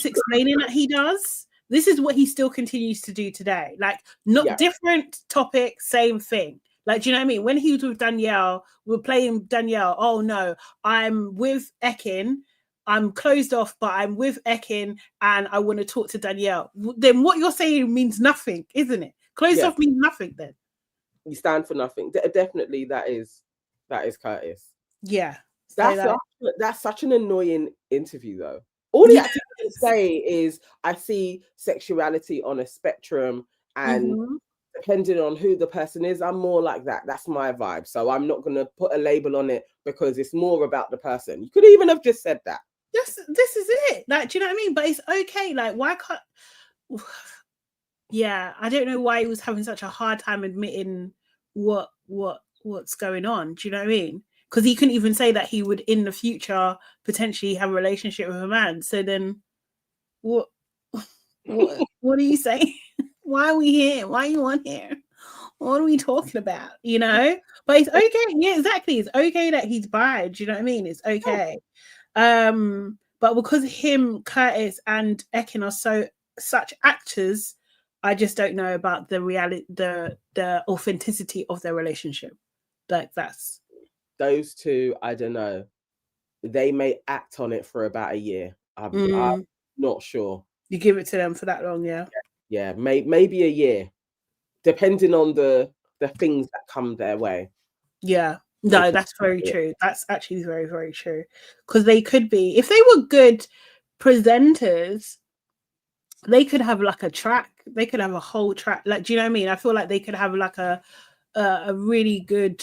explaining that he does? This is what he still continues to do today. Like, not different topic, same thing. Like, do you know what I mean? When he was with Danielle, we're playing Danielle. Oh no, I'm with Ekin. I'm closed off, but I'm with Ekin and I want to talk to Danielle. Then what you're saying means nothing, isn't it? Closed off means nothing then. You stand for nothing. Definitely that is Curtis. Yeah. That's such an annoying interview though. All he had to say is, I see sexuality on a spectrum, and depending on who the person is, I'm more like that. That's my vibe. So I'm not going to put a label on it because it's more about the person. You could even have just said that. This is it. Like, do you know what I mean? But it's okay. Like, why can't... Yeah, I don't know why he was having such a hard time admitting what's going on. Do you know what I mean? Because he couldn't even say that he would in the future potentially have a relationship with a man. So then what are you saying? Why are we here? Why are you on here? What are we talking about? But it's okay. Yeah, exactly. It's okay that he's bi. Do you know what I mean? It's okay. But because him, Curtis, and Ekin are such actors, I just don't know about the reality, the authenticity of their relationship. Like, that's those two. I don't know. They may act on it for about a year. I'm not sure. You give it to them for that long, yeah. Yeah, maybe a year, depending on the things that come their way. Yeah, no, that's very true. That's actually very, very true. Because they could be, if they were good presenters, they could have like a track. They could have a whole track. Like, do you know what I mean? I feel like they could have like a really good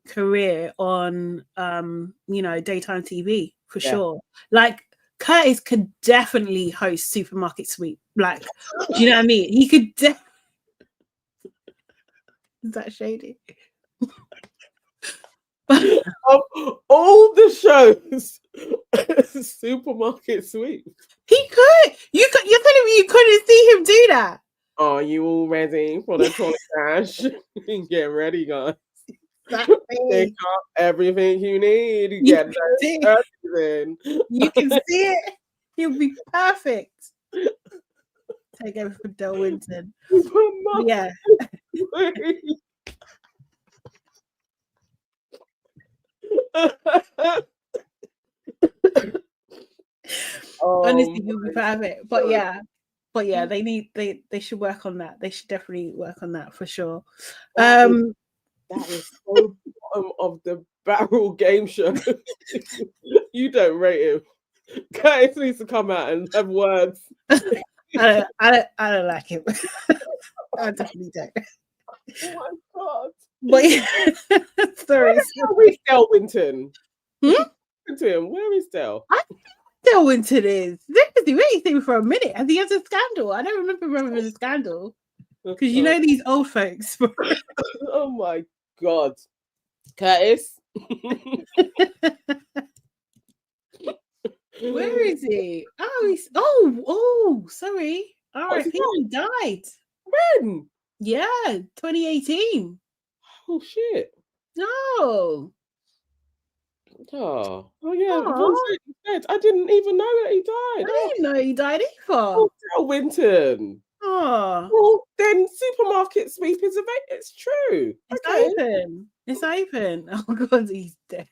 career on daytime TV for sure. Like, Curtis could definitely host Supermarket Sweep. Like, do you know what I mean? He could Is that shady? Of all the shows, Supermarket Sweep. He could. You're telling me you couldn't see him do that? Are you all ready for the trolley crash? Get ready, guys. Pick up everything you need. You can see it. He'll be perfect. Take over for Del Winton. Yeah. Honestly, he'll be perfect. But yeah, they should work on that. They should definitely work on that for sure. That is so bottom of the barrel game show. You don't rate him. Curtis needs to come out and have words. I don't like him. I definitely don't. Oh my god! But yeah, sorry. Where's Del Winton? Where is Del? I think Del Winton is. They didn't do anything for a minute. I think it's a scandal. I don't remember the scandal because these old folks. Oh my god, Curtis. Where is he? Sorry. All right, he died. When? Yeah, 2018. Oh shit. No. Oh, yeah. Aw. Von Setti dead. I didn't even know that he died. I didn't know he died either. Oh, Del Winton. Oh, Well, then supermarket sweep is available. It's true. it's Okay. open. It's open. Oh God, he's dead.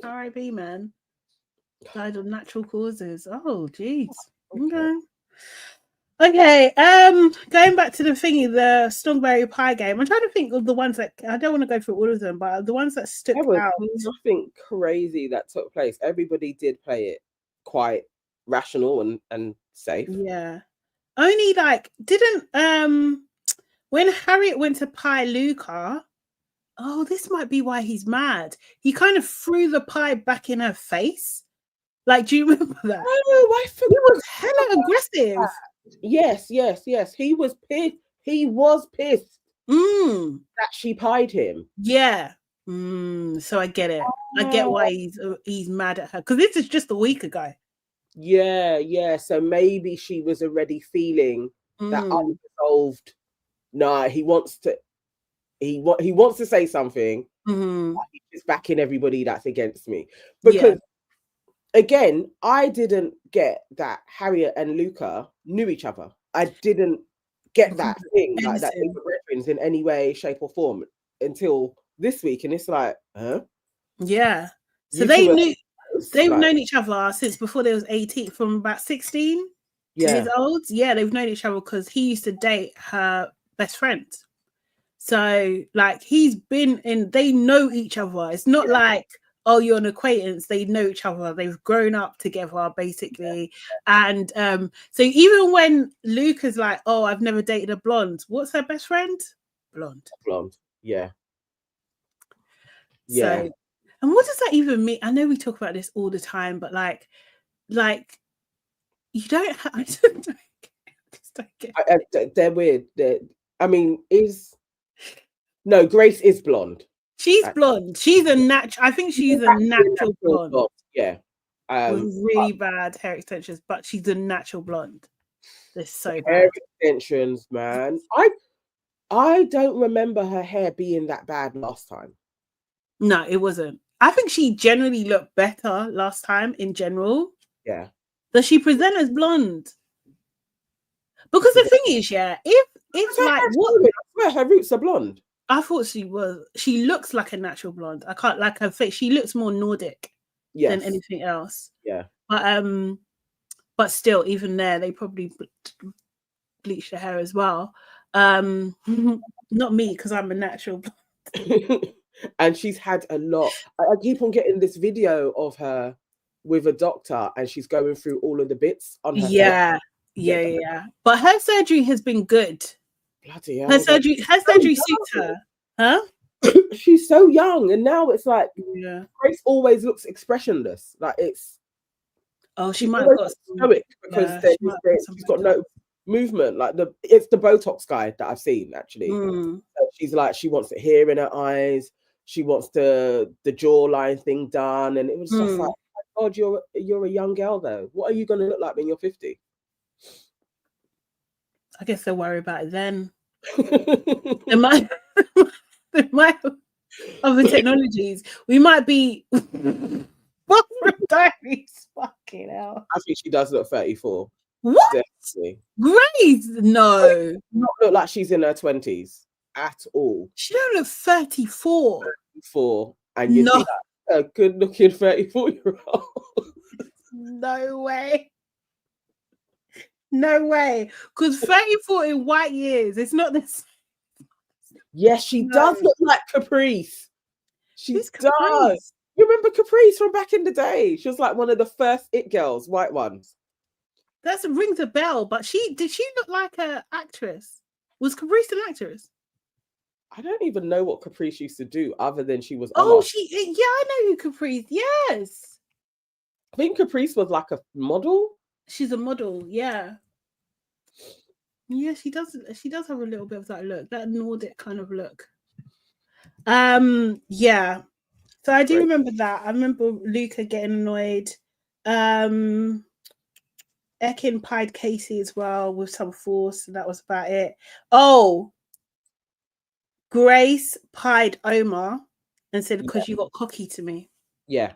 R.I.P. man. Died of natural causes. Oh, jeez. Okay. Okay. Going back to the thingy, the Strawberry Pie game. I'm trying to think of the ones that I don't want to go through all of them, but the ones that stuck There was out. nothing crazy that took place. Everybody did play it quite rational and safe. Yeah. Only like didn't when Harriet went to pie Luca. Oh, this might be why he's mad. He kind of threw the pie back in her face. Like, do you remember that? Oh, I forgot. He was hella aggressive. Yes. He was pissed. He was pissed that she pied him. Yeah. So I get it. I get why he's mad at her because this is just a week ago. Yeah. So maybe she was already feeling that unresolved. Nah, he wants to. He wants to say something. He's just backing everybody that's against me because. Again, I didn't get that Harriet and Luca knew each other. I didn't get that thing like that they were referenced in any way, shape, or form until this week, and it's like, huh? Yeah. So You they two are knew close, they've like- known each other since before they was 18, from about 16 years old. Yeah, they've known each other because he used to date her best friend. So like he's been in. They know each other. It's not like, oh, you're an acquaintance. They know each other. They've grown up together, basically. And so even when Luca's like, oh, I've never dated a blonde. What's her best friend? Blonde. Yeah. So, and what does that even mean? I know we talk about this all the time, but like you don't have. I just don't get. They're weird. Grace is blonde. She's blonde. She's a natural. I think she's a natural blonde. Yeah. With really bad hair extensions, but she's a natural blonde. They're so bad. Hair extensions, man. I don't remember her hair being that bad last time. No, it wasn't. I think she generally looked better last time in general. Yeah. Does she present as blonde? Because the thing is, if like what I swear her roots are blonde. I thought she was. She looks like a natural blonde. I can't like her face. She looks more Nordic than anything else. Yeah. But still, even there, they probably bleached her hair as well. Not me, because I'm a natural blonde. And she's had a lot. I keep on getting this video of her with a doctor, and she's going through all of the bits on her head. Yeah. But her surgery has been good. Bloody hell. Her surgery suits her. Huh? She's so young, and now it's like Grace always looks expressionless. Like it's she might have got stoic because she's got no movement. Like it's the Botox guy that I've seen actually. So she's like she wants the hair in her eyes. She wants the jawline thing done, and it was just like, oh God, you're a young girl though. What are you going to look like when you're 50? I guess they'll worry about it then. There might other technologies. We might be diaries. Fucking hell. I think she does look 34. What? Definitely. Grace? No. Not look like she's in her 20s at all. She don't look 34. 34, and you see a good-looking 34-year-old. No way. No way. Because 34 in white years, it's not the same. Yes, she does look like Caprice. She does. Caprice? You remember Caprice from back in the day? She was like one of the first it girls, white ones. That rings a bell, but did she look like an actress? Was Caprice an actress? I don't even know what Caprice used to do other than she was. I know who Caprice. Yes. I think Caprice was like a model. She's a model, yeah. Yeah, she does have a little bit of that look, that Nordic kind of look. Yeah. So I do remember that. I remember Luca getting annoyed. Ekin pied Casey as well with some force, and that was about it. Oh, Grace pied Omar and said, because you got cocky to me. Yeah.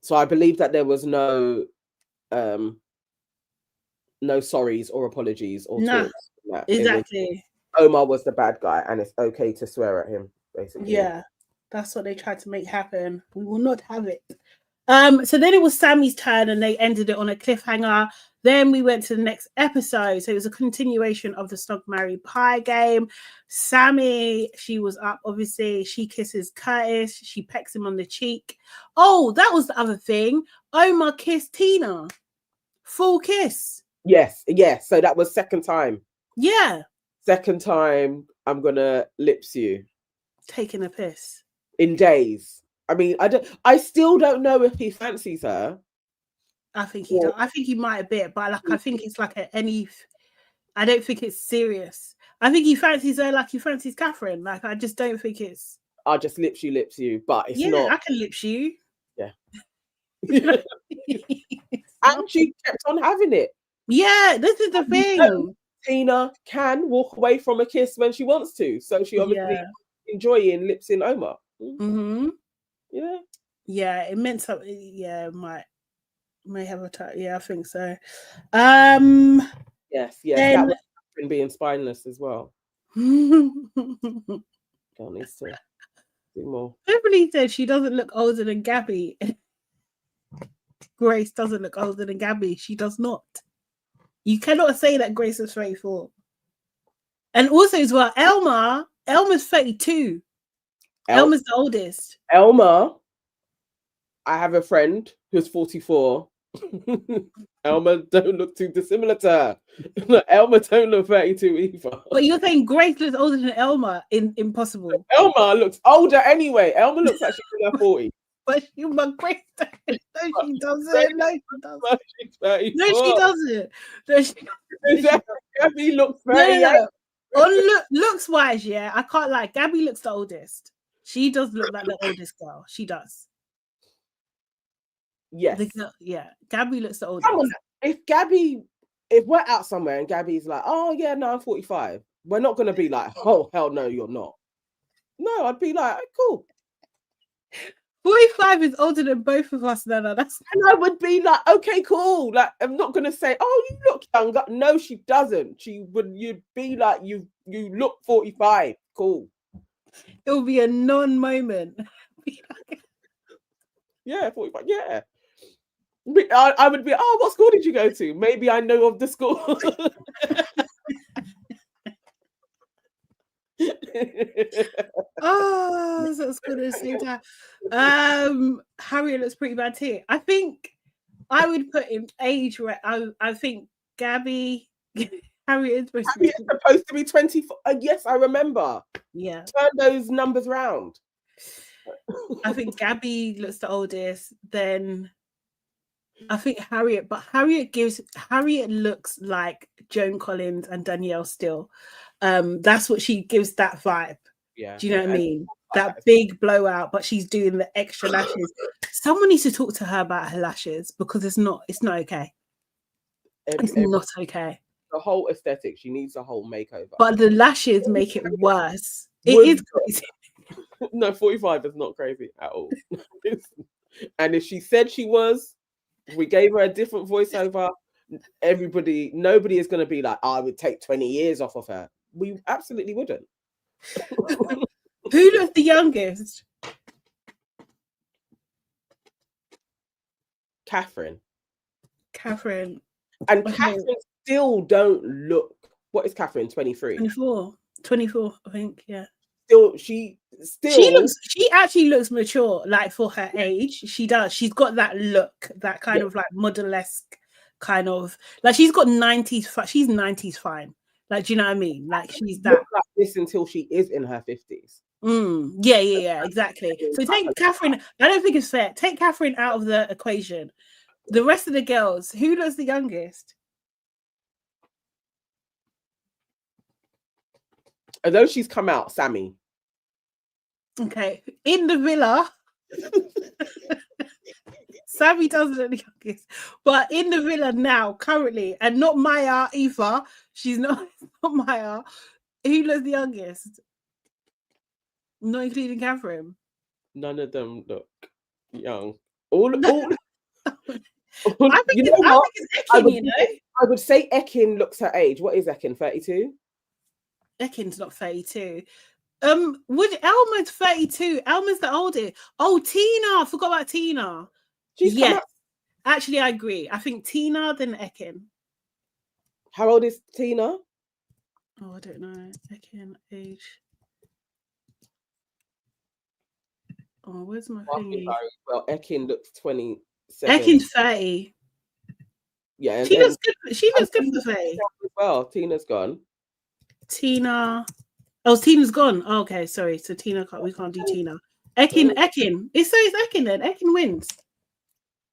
So I believe that there was no sorries or apologies or Nah, talks. exactly. Omar was the bad guy, and it's okay to swear at him, basically. Yeah, that's what they tried to make happen. We will not have it. So then it was Sammy's turn, and they ended it on a cliffhanger. Then we went to the next episode. So it was a continuation of the Snog, Marry, Pie game. Sammy, she was up, obviously. She kisses Curtis. She pecks him on the cheek. Oh, that was the other thing. Omar kissed Tina. Full kiss. Yes. So that was second time. Yeah. Second time I'm gonna lips you. Taking a piss. In days. I mean, I still don't know if he fancies her. I think he does. I think he might a bit, but like I think it's like I don't think it's serious. I think he fancies her like he fancies Catherine. Like I just don't think it's. I'll just lips you, but it's yeah, not. I can lips you. Yeah. And she kept on having it. Yeah, this is the thing. Tina can walk away from a kiss when she wants to, so she obviously enjoying lipsing Omar. Mm-hmm. Yeah, it meant something. Yeah, may have a time. Yeah, I think so. Yes, then... that was being spineless as well. Girl needs to do more. Beverly said she doesn't look older than Gabby. Grace doesn't look older than Gabby. She does not. You cannot say that Grace is 34. And also as well, Elma's 32. Elma's the oldest. Elma, I have a friend who's 44. Elma don't look too dissimilar to her. Elma don't look 32 either. But you're saying Grace looks older than Elma in Impossible. Elma looks older anyway. Elma looks like she's in her 40s. But Grace no, she doesn't. No, she doesn't. No, she doesn't. No, she doesn't. Gabby looks 38. No. On looks wise, yeah, I can't lie. Gabby looks the oldest. She does look like the oldest girl. She does. Yes. Gabby looks the oldest. If we're out somewhere and Gabby's like, oh yeah, no, I'm 45, we're not gonna be like, oh hell no, you're not. No, I'd be like, cool. 45 is older than both of us, Nana. And I would be like, okay, cool. Like, I'm not gonna say, oh, you look younger. No, she doesn't. You'd be like, you look 45. Cool. It will be a non-moment. Yeah, 45. Yeah. I would be, oh, what school did you go to? Maybe I know of the school. Oh, that's good at the same time. Harriet looks pretty bad too. I think I would put in age. I think Gabby, Harriet is supposed to be 24. Yes, I remember. Yeah, turn those numbers round. I think Gabby looks the oldest. Then I think Harriet, but Harriet looks like Joan Collins and Danielle Steele. That's what she gives that vibe. Yeah. Do you know what I mean? That big blowout, but she's doing the extra lashes. Someone needs to talk to her about her lashes because it's not okay. It's not okay. The whole aesthetic, she needs a whole makeover. But the lashes make it worse. It is crazy. No, 45 is not crazy at all. And if she said she was, we gave her a different voiceover, nobody is going to be like, oh, I would take 20 years off of her. We absolutely wouldn't. Who looks the youngest? Catherine. And okay. Catherine still don't look. What is Catherine? 23. 24, I think. Yeah. She actually looks mature, like for her age. She does. She's got that look, that kind of like model-esque kind of, like she's got 90s. She's 90s fine. Like, do you know what I mean? Like she's that like this until she is in her 50s. Yeah, exactly. So take Catherine. I don't think it's fair. Take Catherine out of the equation. The rest of the girls, who looks the youngest? Although she's come out, Sammy. Okay, in the villa, Sammy doesn't look the youngest, but in the villa now, currently, and not Maya either. She's not Maya. Who looks the youngest? Not including Catherine. None of them look young. All I think you it's, know what? it's I Ekin, would, you know? I would say Ekin looks her age. What is Ekin? 32? Ekin's not 32. Would Elma's 32? Elma's the oldest. Oh, Tina. I forgot about Tina. She's come Yes. out. Actually, I agree. I think Tina, then Ekin. How old is Tina? Oh, I don't know. Ekin age. Oh, where's my thingy? Well, Ekin looks 27. Ekin's 30. Yeah, She looks good. She looks good for 30. Well, Tina's gone. Tina. Oh, Tina's gone. Oh, okay, sorry. So Tina, we can't do Tina. Ekin. It's Ekin then. Ekin wins.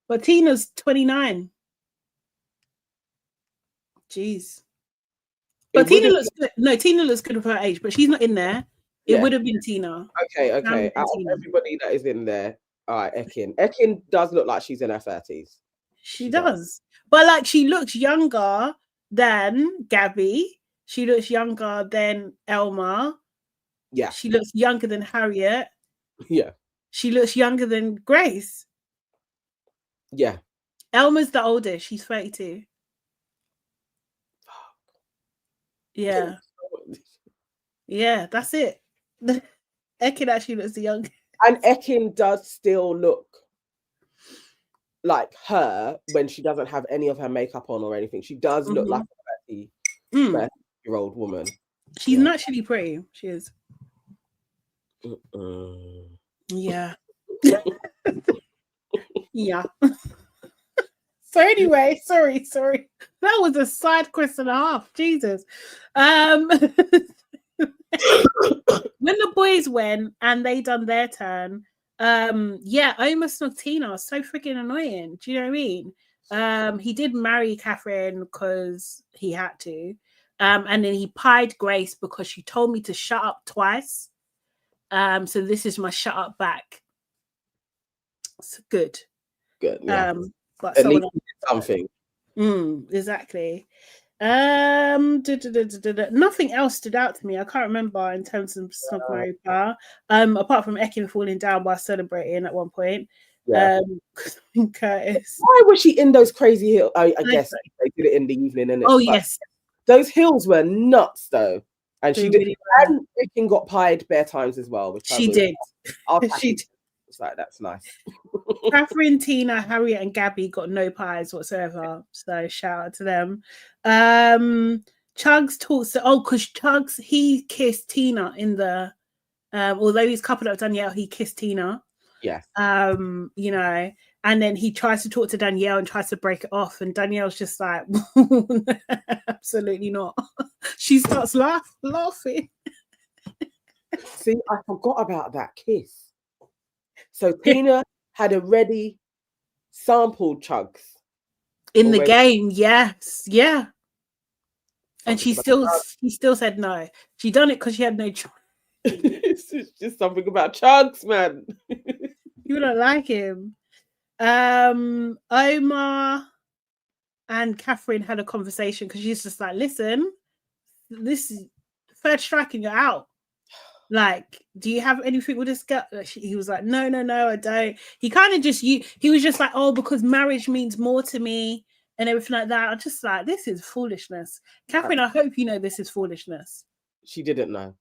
But Tina's 29. Jeez. But Tina looks good. No, Tina looks good for her age, but she's not in there. It would have been Tina. Okay. Out of everybody that is in there, all right, Ekin. Ekin does look like she's in her 30s. She does. But like she looks younger than Gabby. She looks younger than Elma. Yeah. She looks younger than Harriet. Yeah. She looks younger than Grace. Yeah. Elma's the oldest. She's 32. Yeah. Yeah, that's it. Ekin actually looks the young. And Ekin does still look like her when she doesn't have any of her makeup on or anything. She does look like a 30-year-old woman. She's naturally pretty. She is. Yeah. Yeah. So anyway, sorry. That was a side quest and a half. Jesus. When the boys went and they done their turn, Oma Snog Tina was so freaking annoying. Do you know what I mean? He did marry Catherine because he had to. And then he pied Grace because she told me to shut up twice. So this is my shut up back. It's good. Good. Yeah. But at least something. Exactly. Nothing else stood out to me. I can't remember in terms of Snog Marry Bar. Apart from Ekin falling down while celebrating at one point. Yeah. Curtis. Why was she in those crazy hills? I guess they did it in the evening, innit? Oh, yes. Those hills were nuts, though. And They she did. really And Ekin got pied bare times as well. Which she did. She did. It's like, that's nice. Catherine, Tina, Harriet, and Gabby got no pies whatsoever. So shout out to them. Chugs talks to because Chugs, he kissed Tina in the although he's coupled up with Danielle, he kissed Tina. Yes. You know, and then he tries to talk to Danielle and tries to break it off, and Danielle's just like, absolutely not. She starts laughing. See, I forgot about that kiss. So Tina had already sampled Chugs in the game. Yes, yeah. And she still said no. She done it because she had no choice. It's just something about Chugs, man. You don't like him. Omar and Catherine had a conversation because she's just like, listen, this is third strike and you're out. Like, do you have anything with this girl? He was like, no, I don't. He kind of he was just like, oh, because marriage means more to me and everything like that. I'm just like, this is foolishness. Catherine, I hope you know this is foolishness. She didn't know.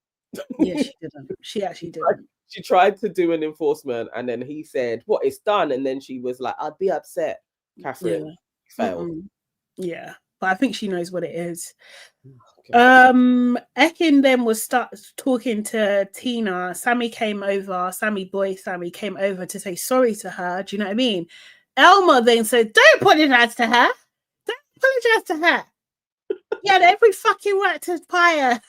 Yeah, she didn't. She actually didn't. She tried to do an enforcement and then he said, what, it's done? And then she was like, I'd be upset. Catherine failed. Yeah, but I think she knows what it is. Ekin then was start talking to Tina. Sammy came over. Sammy came over to say sorry to her. Do you know what I mean? Elma then said, "Don't apologize to her. Don't apologize to her. You had every fucking right to pie her.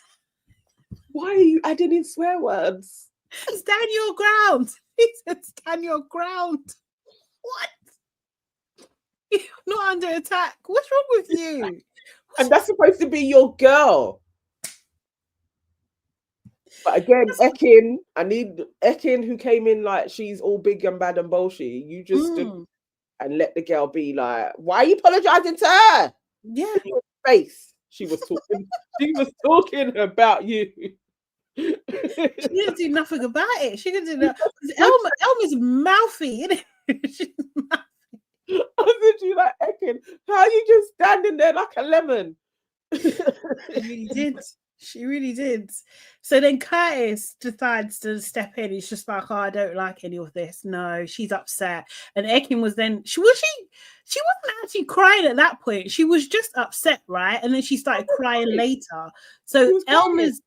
Why are you adding in swear words? Stand your ground." He said, "Stand your ground." What? You're not under attack. What's wrong with you? And that's supposed to be your girl. But again, Ekin, I need Ekin who came in like she's all big and bad and bullshit. You just stood and let the girl be like, why are you apologizing to her? Yeah. In your face. She was talking. She was talking about you. She didn't do nothing about it. She didn't do that. Elma's mouthy, isn't it? She's mouthy. I said, you like Ekin, how are you just standing there like a lemon? She really did. She really did. So then Curtis decides to step in. He's just like, oh, I don't like any of this. No, she's upset. And Ekin was then, she wasn't actually crying at that point. She was just upset, right? And then she started crying later. So Elma's,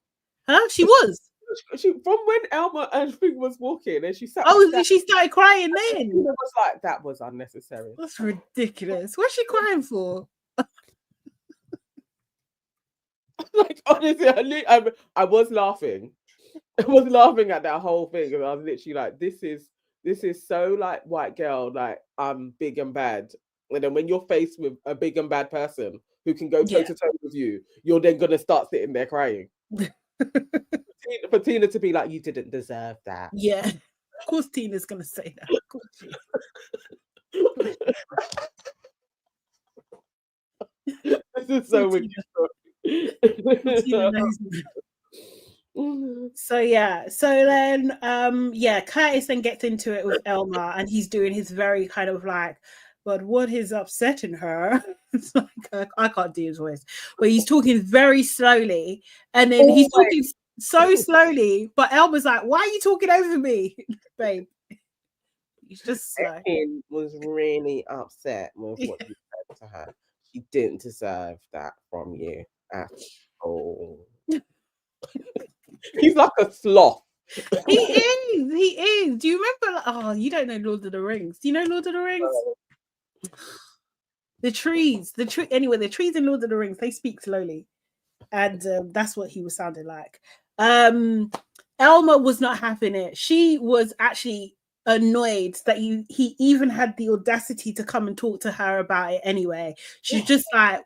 she was. She from when Elma and Spring was walking and she sat. Oh, she started crying then. It was like, that was unnecessary. That's ridiculous. What's she crying for? Like, honestly, I was laughing. I was laughing at that whole thing, and I was literally like, this is so like white girl, like I'm big and bad. And then when you're faced with a big and bad person who can go toe to toe with you, you're then gonna start sitting there crying. For Tina to be like, you didn't deserve that. Yeah, of course Tina's gonna say that. Of course she is. This is so wicked. So then Curtis then gets into it with Elma, and he's doing his very kind of like, but what is upsetting her? It's like, I can't do his voice, but he's talking very slowly, and then he's talking so slowly, but Elma's like, why are you talking over me, babe? He's just slow. Ekin was really upset with what you said to her. She didn't deserve that from you at all. He's like a sloth. He is. Do you remember? Oh, you don't know Lord of the Rings. Do you know Lord of the Rings? The trees in Lord of the Rings, they speak slowly, and that's what he was sounding like. Elma was not having it. She was actually annoyed that he even had the audacity to come and talk to her about it anyway. She's just like,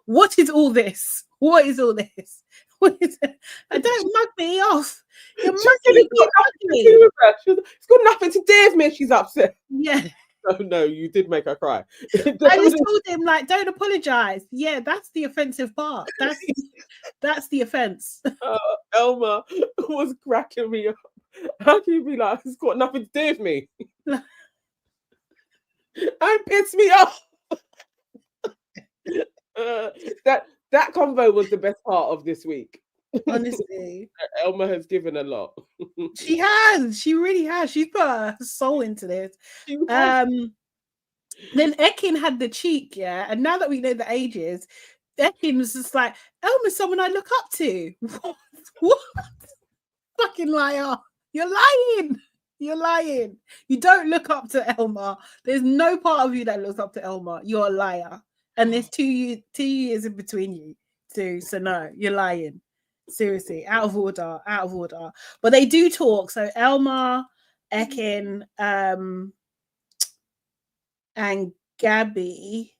what is all this? What is all this? What is it? Don't mug me off. You're mugging me. It's got nothing to do with me. She's upset. Yeah. Oh no, you did make her cry. I just told him, like, don't apologize. Yeah, that's the offensive part. That's the offense. Elma was cracking me up. How can you be like, it's got nothing to do with me? And pissed me off. That convo was the best part of this week. Honestly, Elma has given a lot. She has. She really has. She's put her soul into this. Then Ekin had the cheek, yeah. And now that we know the ages, Ekin was just like, Elma's someone I look up to. What? Fucking liar. You're lying. You're lying. You don't look up to Elma. There's no part of you that looks up to Elma. You're a liar. And there's 2 years in between you two. So no, you're lying. Seriously, out of order. But they do talk. So Elma, Ekin, and Gabby,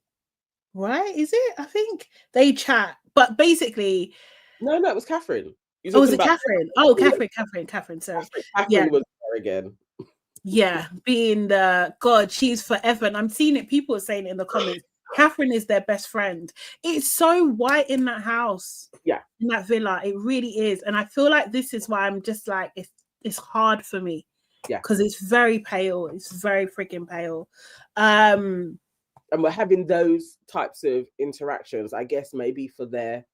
right? Is it? I think they chat. But basically, no, it was Catherine. Oh, was it Catherine? Oh, Catherine. Sorry. Catherine was there again. Yeah, being the God, she's forever. And I'm seeing it. People are saying it in the comments. Catherine is their best friend. It's so white in that house. Yeah. In that villa. It really is. And I feel like this is why I'm just like, it's hard for me. Yeah. Because it's very pale. It's very freaking pale. And we're having those types of interactions, I guess maybe for their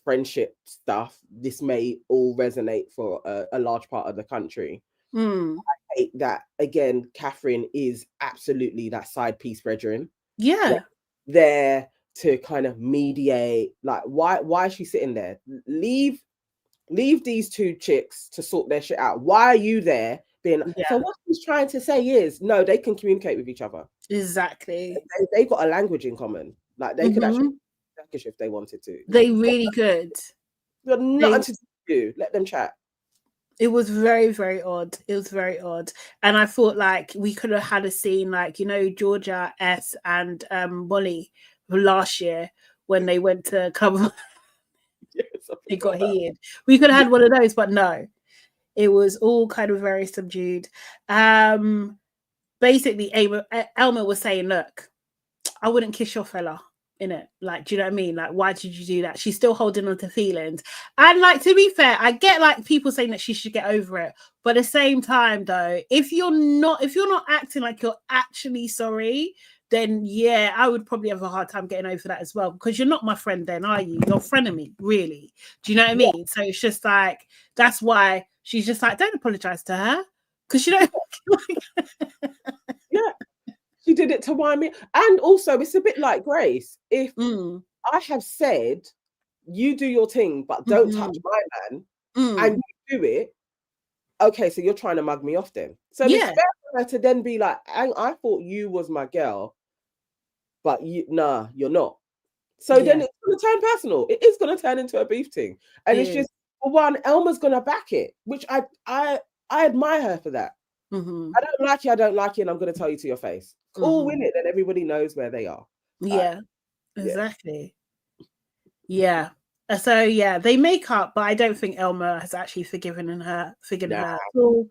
friendship stuff, this may all resonate for a large part of the country. I hate that, again, Catherine is absolutely that side piece brethren. Yeah. There to kind of mediate, like, why is she sitting there? Leave these two chicks to sort their shit out. Why are you there being so what she's trying to say is, no, they can communicate with each other. Exactly. They got a language in common. Like, they could actually if they wanted to. They really could. Got nothing to do. Let them chat. It was very, very odd. It was very odd. And I thought, like, we could have had a scene like, you know, Georgia S and Molly last year when they went to cover. It got heated. We could have had one of those, but no. It was all kind of very subdued. Basically, Elma was saying, look, I wouldn't kiss your fella. in it. Like, do you know what I mean? Like, why did you do that? She's still holding on to feelings. And like, to be fair, I get like people saying that she should get over it, but at the same time though, if you're not acting like you're actually sorry, then yeah, I would probably have a hard time getting over that as well, because you're not my friend then, are you? You're a friend of me, really. Do you know what I mean? So it's just like, that's why she's just like, don't apologize to her, because you know. Yeah, she did it to wind me. And also, it's a bit like Grace. If I have said, you do your thing, but don't touch my man, and you do it, okay, so you're trying to mug me off then. So it's fair for her to then be like, I thought you was my girl, but you're not. So then it's going to turn personal. It is going to turn into a beef thing. And it's just, for one, Elma's going to back it, which I admire her for that. I don't like you, and I'm going to tell you to your face. Cool, win it, then everybody knows where they are. Yeah, exactly. Yeah. So yeah, they make up, but I don't think Elma has actually forgiven her at all.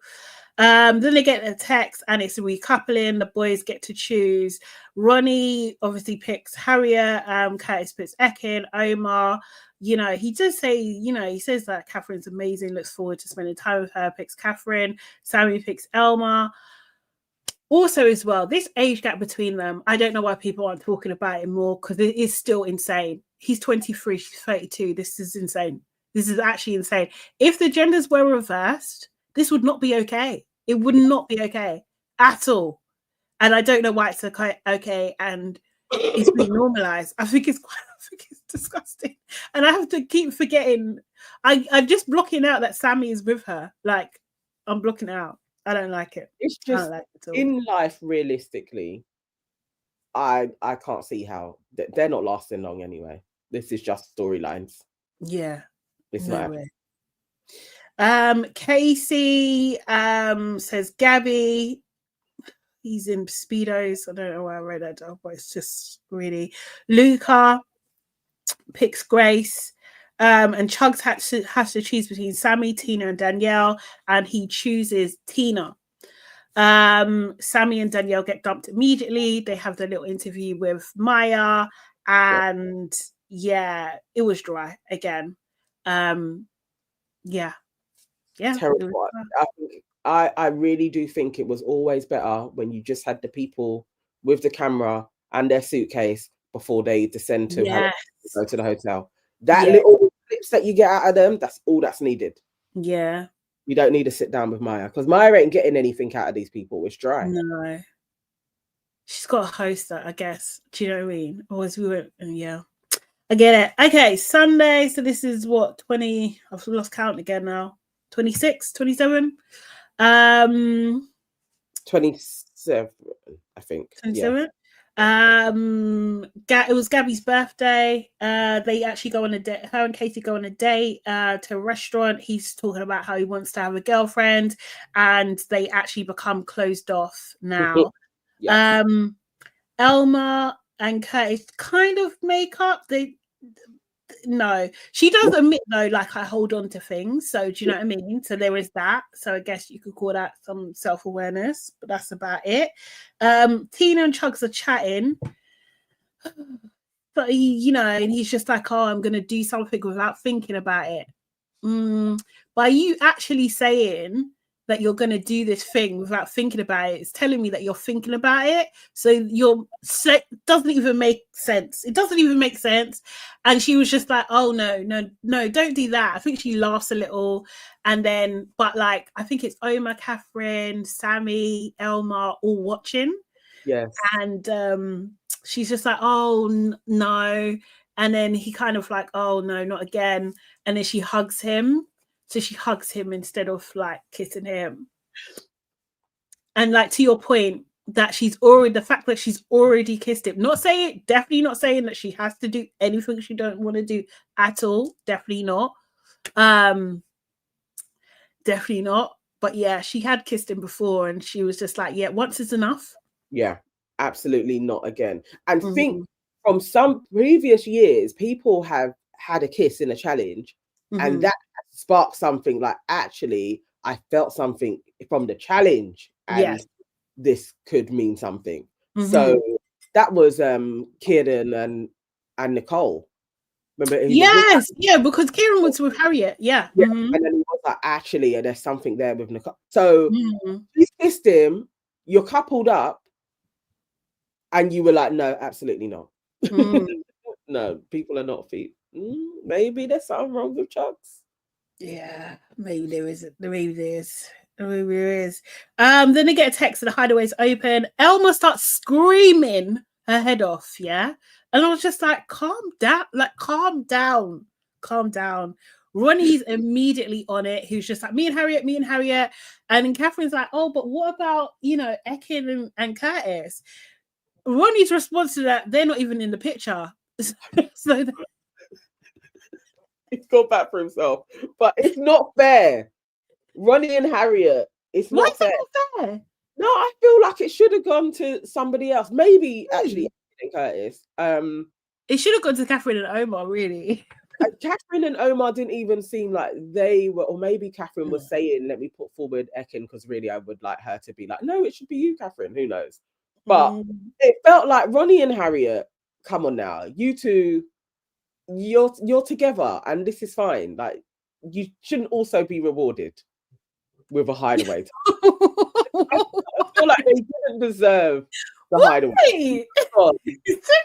Then they get a text and it's a recoupling. The boys get to choose. Ronnie obviously picks Harriet, Curtis picks Ekin, Omar. You know, he does say, you know, he says that Catherine's amazing, looks forward to spending time with her, picks Catherine. Sammy picks Elma. Also, as well, this age gap between them, I don't know why people aren't talking about it more, because it is still insane. He's 23, she's 32. This is insane. This is actually insane. If the genders were reversed, this would not be okay. It would not be okay at all. And I don't know why it's okay and it's being normalized. I think it's disgusting. And I have to keep forgetting. I'm just blocking out that Sammy is with her. Like, I'm blocking it out. I don't like it. It's just like it in life, realistically, I can't see how they're not lasting long anyway. This is just storylines. Yeah. It's no not way. Casey says Gabby. He's in Speedos. I don't know why I read that down, but it's just really. Luca picks Grace. And Chugs has to choose between Sammy, Tina, and Danielle, and he chooses Tina. Sammy and Danielle get dumped immediately. They have their little interview with Maya, and it was dry again. Terrible. I really do think it was always better when you just had the people with the camera and their suitcase before they descend to go to the hotel. That little clips that you get out of them, that's all that's needed. Yeah. You don't need to sit down with Maya, because Maya ain't getting anything out of these people. It's dry. No. She's got a host, I guess. Do you know what I mean? Always we went, yeah. I get it. Okay, Sunday. So this is what, 20, I've lost count again now. 26, 27? 27, I think. 27? It was Gabby's birthday. They actually go on a date. Her and Katie go on a date to a restaurant. He's talking about how he wants to have a girlfriend, and they actually become closed off now. Elma and Curtis kind of make up. No, she does admit though, like, I hold on to things. So do you know what I mean? So there is that. So I guess you could call that some self-awareness, but that's about it. Tina and Chugs are chatting, but and he's just like, oh, I'm gonna do something without thinking about it. But are you actually saying that you're going to do this thing without thinking about it? It's telling me that you're thinking about it. So doesn't even make sense. It doesn't even make sense. And she was just like, oh, no, don't do that. I think she laughs a little. And then, but like, I think it's Omar, Catherine, Sammy, Elma, all watching. Yes. And she's just like, oh, no. And then he kind of like, oh, no, not again. And then she hugs him. So she hugs him instead of like kissing him. And like, to your point, that the fact that she's already kissed him, definitely not saying that she has to do anything she don't want to do at all. Definitely not. Definitely not. But yeah, she had kissed him before and she was just like, yeah, once is enough. Yeah, absolutely not again. And think from some previous years, people have had a kiss in a challenge and that sparked something like, actually, I felt something from the challenge and this could mean something. So that was Kieran and and Nicole. Remember? Yes, yeah, because Kieran was with Harriet. Yeah. Yeah. Mhm. And then he was like, actually, there's something there with Nicole. So Mhm. you kissed him, you're coupled up, and you were like, no, absolutely not. Mm. No, people are not feet. Maybe there's something wrong with Chugs. Yeah, maybe there is. Maybe there is. Maybe there is. Then they get a text and the hideaway's open. Elma starts screaming her head off. Yeah, and I was just like, calm down, like calm down, calm down. Ronnie's immediately on it. Who's just like, me and Harriet. And then Catherine's like, oh, but what about Ekin and Curtis? Ronnie's response to that, they're not even in the picture. So He's gone back for himself. But it's not fair. Ronnie and Harriet, it's why not is fair. it not fair? No, I feel like it should have gone to somebody else. Maybe actually Curtis. It should have gone to Catherine and Omar, really. Catherine and Omar didn't even seem like they were, or maybe Catherine was saying, let me put forward Ekin because really I would like her to be like, no, it should be you, Catherine. Who knows? But it felt like Ronnie and Harriet, come on now, you two, you're together and this is fine. Like, you shouldn't also be rewarded with a hideaway. I feel like they didn't deserve the hideaway.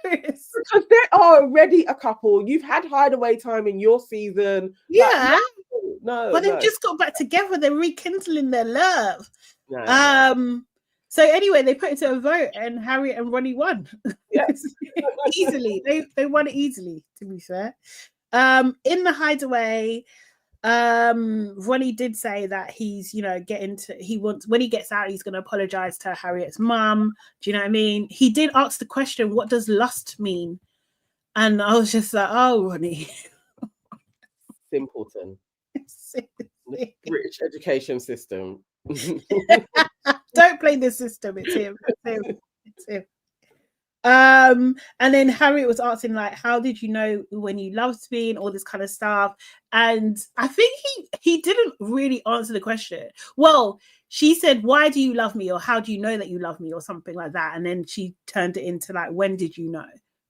Serious? Because they are already a couple. You've had hideaway time in your season. Yeah. Like, no. But they've just got back together. They're rekindling their love. No. So anyway, they put it to a vote and Harriet and Ronnie won. Yes. Easily. They won it easily, to be fair. In the hideaway, Ronnie did say that he's when he gets out, he's going to apologize to Harriet's mum. Do you know what I mean? He did ask the question, what does lust mean? And I was just like, oh, Ronnie. Simpleton. The British education system. Don't play this system. It's him. It's him. And then Harriet was asking, like, how did you know when you loved me and all this kind of stuff? And I think he didn't really answer the question. Well, she said, why do you love me? Or how do you know that you love me? Or something like that. And then she turned it into like, when did you know?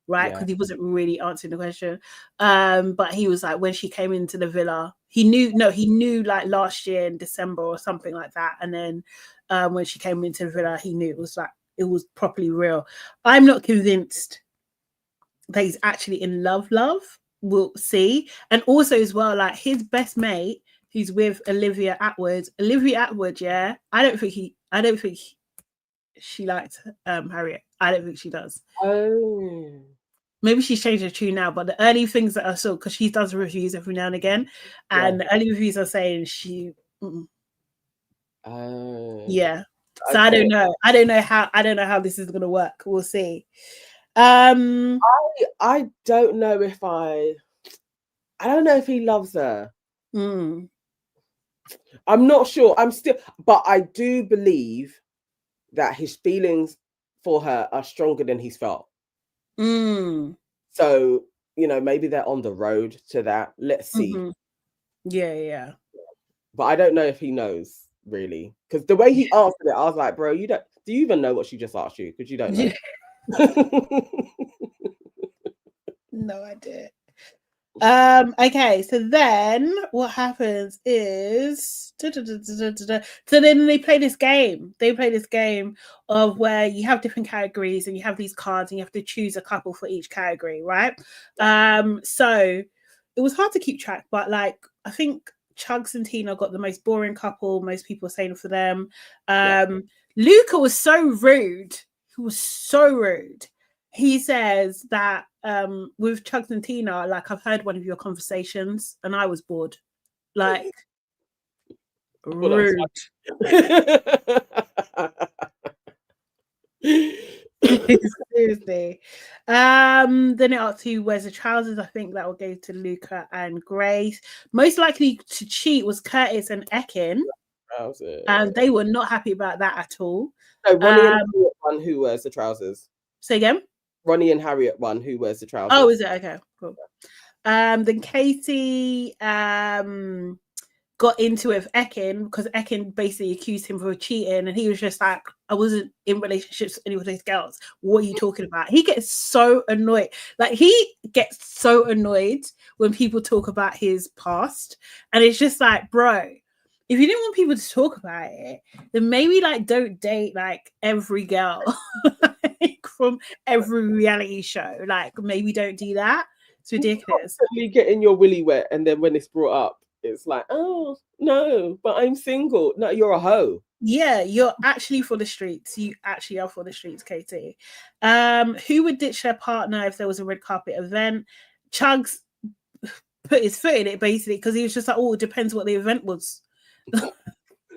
Right? Because he wasn't really answering the question. But he was like, when she came into the villa, he knew like last year in December or something like that. And then when she came into the villa, he knew it was properly real. I'm not convinced that he's actually in love. We'll see. And also as well, like his best mate, who's with Olivia Atwood, yeah. I don't think she liked Harriet. I don't think she does. Oh. Maybe she's changed her tune now, but the early things that I saw, because she does reviews every now and again, and the early reviews are saying she yeah. So okay. I don't know how this is gonna work. We'll see. I don't know if I don't know if he loves her. I'm not sure. But I do believe that his feelings for her are stronger than he's felt. So, maybe they're on the road to that. Let's see. Yeah. But I don't know if he knows. Really, because the way he answered it, I was like, bro, do you even know what she just asked you? Because you don't know. No idea. Okay, so then what happens is so then they play this game. Of where you have different categories and you have these cards and you have to choose a couple for each category, right? So it was hard to keep track, but like I think Chugs and Tina got the most boring couple. Most people saying for them. Luca was so rude. He was so rude. He says that with Chugs and Tina, like, I've heard one of your conversations and I was bored. Like, rude. Seriously. Then it asks who wears the trousers. I think that will go to Luca and Grace. Most likely to cheat was Curtis and Ekin. And they were not happy about that at all. No, Ronnie and Harriet won who wears the trousers. Say again? Ronnie and Harriet won who wears the trousers. Oh, is it? Okay, cool. Then Katie got got into it with Ekin because Ekin basically accused him of cheating, and he was just like, I wasn't in relationships with any of these girls. What are you talking about? He gets so annoyed. Like, he gets so annoyed when people talk about his past, and it's just like, bro, if you didn't want people to talk about it, then maybe like don't date like every girl like, from every reality show. Like, maybe don't do that. It's ridiculous. You getting your willy wet, and then when it's brought up, it's like, oh no, but I'm single. No, you're a hoe. Yeah, you're actually for the streets. You actually are for the streets, Katie. Who would ditch their partner if there was a red carpet event? Chugs put his foot in it basically because he was just like, oh, it depends what the event was.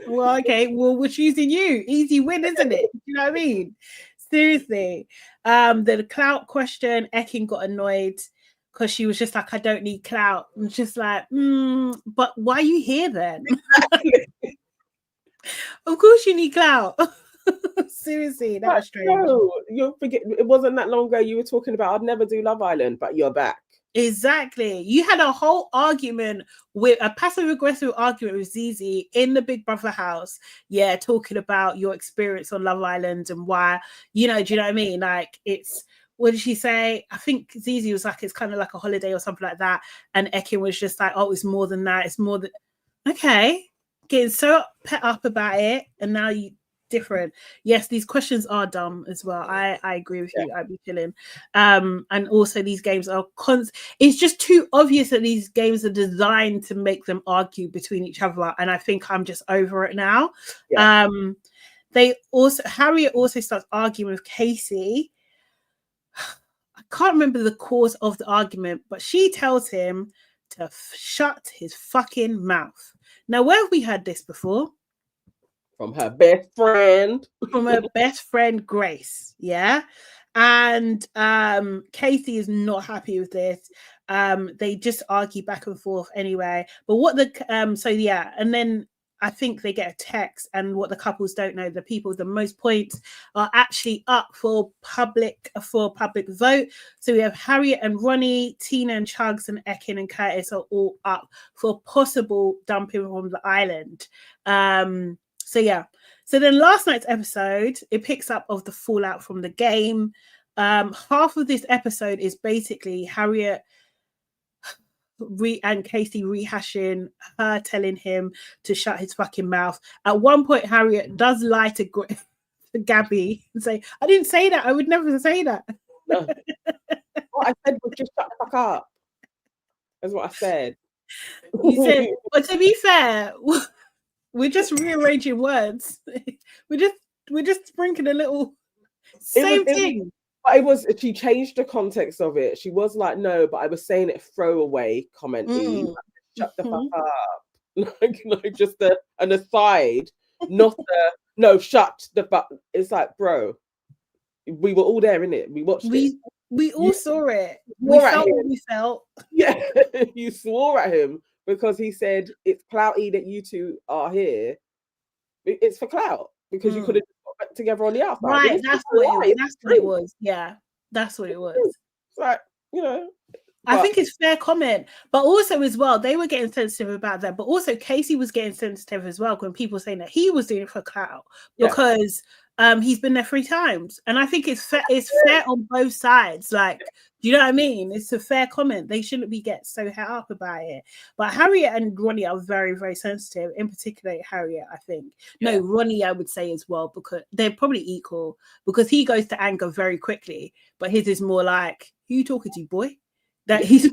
Well, okay, well, we're choosing you. Easy win, isn't it? You know what I mean? Seriously. The clout question, Ekin got annoyed because she was just like, I don't need clout. I'm just like, but why are you here then? Of course you need clout. Seriously, that was strange. No, you're forgetting. It wasn't that long ago you were talking about I'd never do Love Island, but you're back. Exactly. You had a whole argument with a passive-aggressive argument with Zizi in the Big Brother house. Yeah, talking about your experience on Love Island and why, you know, do you know what I mean? Like, it's, what did she say? I think Zizi was like, it's kind of like a holiday or something like that. And Ekin was just like, oh, it's more than that. It's more than, okay. Getting so pet up about it. And now you different. Yes, these questions are dumb as well. I agree with you. I'd be chilling. And also these games are it's just too obvious that these games are designed to make them argue between each other. And I think I'm just over it now. Yeah. Harriet also starts arguing with Casey. I can't remember the cause of the argument, but she tells him to shut his fucking mouth. Now, where have we heard this before? From her best friend. From her best friend, Grace. Yeah. And Casey is not happy with this. They just argue back and forth anyway. But what the so yeah, and then I think they get a text, and what the couples don't know, the people with the most points are actually up for public vote. So we have Harriet and Ronnie, Tina and Chugs, and Ekin and Curtis are all up for possible dumping from the island. So yeah. So then last night's episode, it picks up of the fallout from the game. Half of this episode is basically Harriet and Casey rehashing her telling him to shut his fucking mouth. At one point, Harriet does lie to Gabby and say, I didn't say that. I would never say that. No. What I said was just shut the fuck up. That's what I said. You said, but to be fair, we're just rearranging words. We're just sprinkling a little same thing. But she changed the context of it. She was like, no, but I was saying it throwaway comment. Like, shut the fuck up. like just an aside, not no, shut the fuck. It's like, bro, we were all there, innit? We watched it. We all saw it. We felt what we felt. Yeah, you swore at him because he said it's clouty that you two are here. It's for clout because you could have got back together on the outside. Right, that's what it was. Yeah, that's what it was. It's like, you know. I think it's fair comment, but also as well, they were getting sensitive about that. But also, Casey was getting sensitive as well when people saying that he was doing it for clout because he's been there 3 times, and I think it's fair. It's fair on both sides. Like, do you know what I mean? It's a fair comment. They shouldn't be get so het up about it. But Harriet and Ronnie are very, very sensitive. In particular, Harriet, I think. No, Ronnie, I would say as well, because they're probably equal. Because he goes to anger very quickly, but his is more like, "Who you talking to, boy?" That he's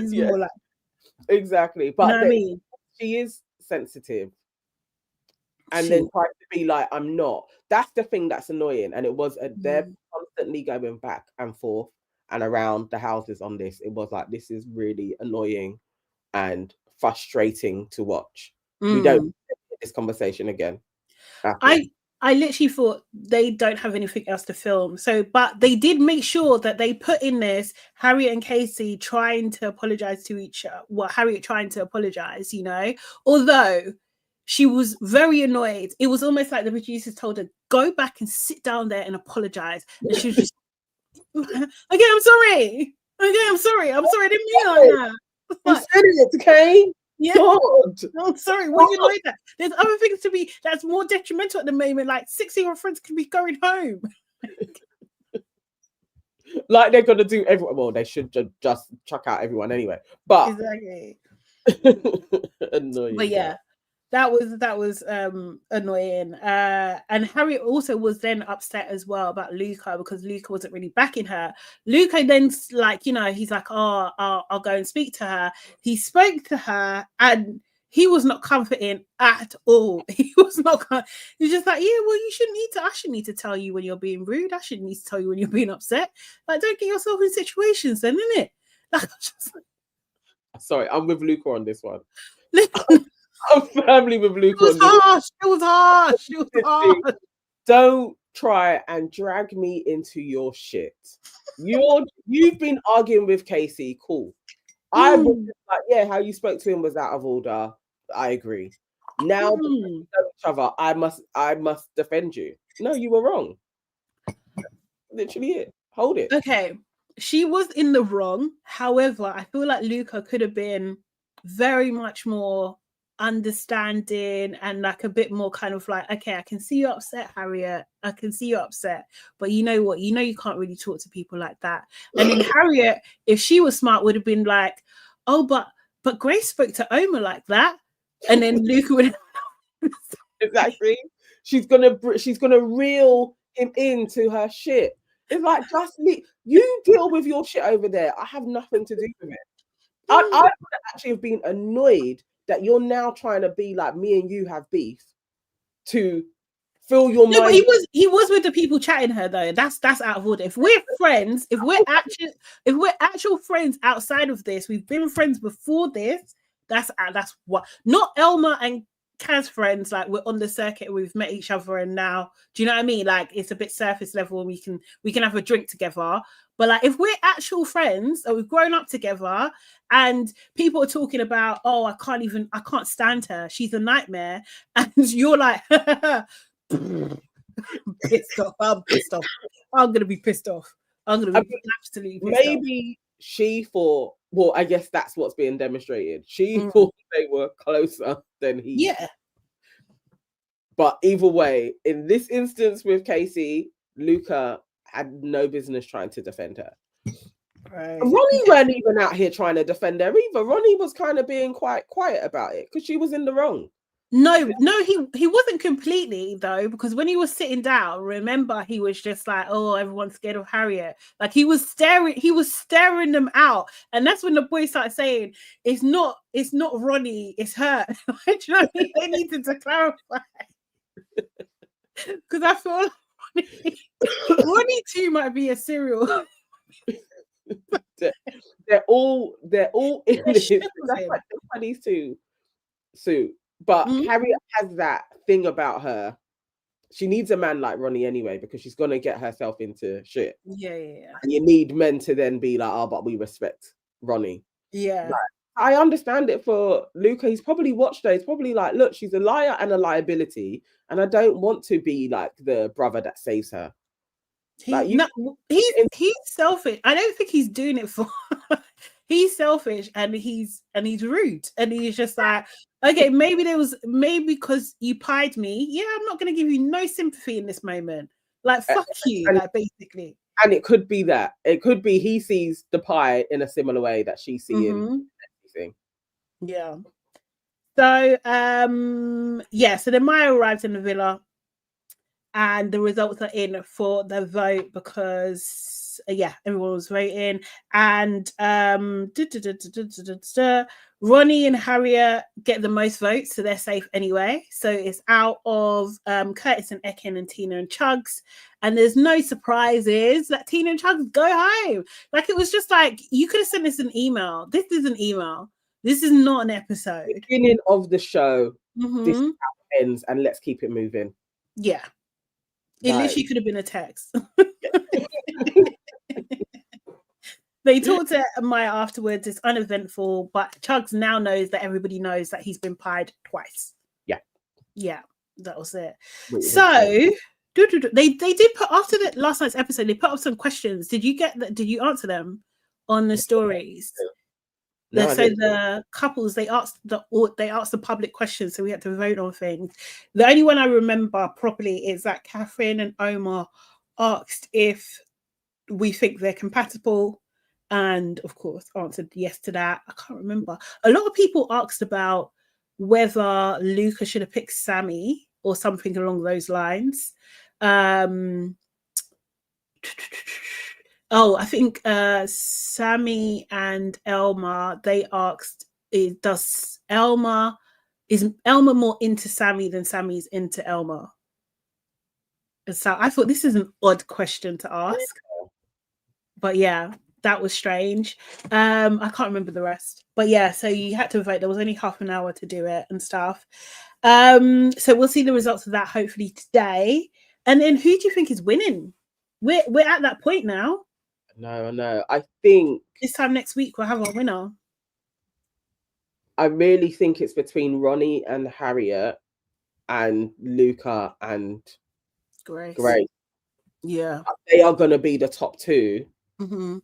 more like exactly. But you know what I mean? She is sensitive. And then try to be like, I'm not. That's the thing that's annoying. And it was they're constantly going back and forth and around the houses on this. It was like, this is really annoying and frustrating to watch. We don't get this conversation again. I literally thought they don't have anything else to film. So, but they did make sure that they put in this Harriet and Casey trying to apologize to each other. Well, Harriet trying to apologize, you know, although she was very annoyed. It was almost like the producers told her, go back and sit down there and apologize. And she was just, okay, I'm sorry. Okay, I'm sorry. I didn't mean like that. You said it, okay? Yeah. God. Oh, sorry. What do you like that? There's other things to be that's more detrimental at the moment. Like 6 of your friends could be going home. Like they're gonna do everyone. Well, they should just chuck out everyone anyway. But Exactly. annoying. But yeah, that was annoying. And Harriet also was then upset as well about Luca because Luca wasn't really backing her. Luca then, like, you know, he's like, oh, I'll go and speak to her. He spoke to her and he was not comforting at all. He was not. He's just like, yeah, well, you shouldn't need to. I shouldn't need to tell you when you're being rude. I shouldn't need to tell you when you're being upset. Like, don't get yourself in situations, then, innit? Like, sorry, I'm with Luca on this one. listen, I'm firmly with Luca. it was harsh. It was harsh. It was harsh. Don't try and drag me into your shit. You've been arguing with Casey. Cool. I was just like, yeah, how you spoke to him was out of order. I agree. Now because we know each other, I must defend you. No, you were wrong. Literally it. Hold it. Okay. She was in the wrong. However, I feel like Luca could have been very much more understanding and like a bit more kind of like, okay, I can see you're upset, Harriet. I can see you're upset. But you know what? You know you can't really talk to people like that. And then Harriet, if she was smart, would have been like, oh, but Grace spoke to Omar like that. And then Luca would Exactly. She's gonna reel him into her shit. It's like, just leave. You deal with your shit over there. I have nothing to do with it. I would actually have been annoyed that you're now trying to be like me and you have beef to fill your mind. But he was with the people chatting her though. That's out of order. If we're friends, if we're actual friends outside of this, we've been friends before this. That's what. Not Elma and Kaz friends, like we're on the circuit, we've met each other, and now, do you know what I mean? Like it's a bit surface level, and we can have a drink together. But like if we're actual friends and we've grown up together, and people are talking about, oh, I can't stand her, she's a nightmare, and you're like, pissed off. I'm pissed off. I'm gonna be pissed off. I'm gonna be absolutely pissed maybe off. She thought, well, I guess that's what's being demonstrated. She thought they were closer than he. Yeah. But either way, in this instance with Casey, Luca had no business trying to defend her. Right. Ronnie weren't even out here trying to defend her either. Ronnie was kind of being quite quiet about it because she was in the wrong. No, he wasn't completely though, because when he was sitting down, remember, he was just like, oh, everyone's scared of Harriet. Like he was staring them out. And that's when the boys started saying, it's not Ronnie, it's her. Do you know what I mean? They needed to clarify. Because I feel like Ronnie too might be a serial. They're all in this. That's like these two, Sue. But Harriet has that thing about her. She needs a man like Ronnie anyway, because she's gonna get herself into shit. Yeah. And you need men to then be like, oh, but we respect Ronnie. Yeah. Like, I understand it for Luca. He's probably watched her. He's probably like, look, she's a liar and a liability, and I don't want to be like the brother that saves her. He's selfish. I don't think he's doing it for. He's selfish and he's rude, and he's just like, okay, maybe because you pied me. Yeah, I'm not going to give you no sympathy in this moment. Like, fuck you, like basically. And it could be that. It could be he sees the pie in a similar way that she's seeing everything. Yeah. So so then Maya arrives in the villa, and the results are in for the vote because everyone was voting, and Ronnie and Harriet get the most votes, so they're safe anyway. So it's out of Curtis and Ekin and Tina and Chugs, and there's no surprises that Tina and Chugs go home. Like, it was just like, you could have sent us an email. This is an email. This is not an episode. Beginning of the show, this ends, and let's keep it moving. Yeah. It literally could have been a text. They talked to Maya afterwards. It's uneventful, but Chugs now knows that everybody knows that he's been pied twice. Yeah, that was it. So they did put, after the last night's episode, they put up some questions. Did you get that? Did you answer them on the stories? No, I So didn't. the couples, they asked the public questions, so we had to vote on things. The only one I remember properly is that Catherine and Omar asked if we think they're compatible, and of course answered yes to that. I can't remember. A lot of people asked about whether Luca should have picked Sammy or something along those lines. Oh, I think Sammy and Elma, they asked, is Elma more into Sammy than Sammy's into Elma? And so I thought this is an odd question to ask. But yeah, that was strange. I can't remember the rest. But yeah, so you had to vote. There was only half an hour to do it and stuff. So we'll see the results of that hopefully today. And then who do you think is winning? We're at that point now. No. I think This time next week we'll have our winner. I really think it's between Ronnie and Harriet and Luca and Grace. Yeah. They are going to be the top two. Mm-hmm.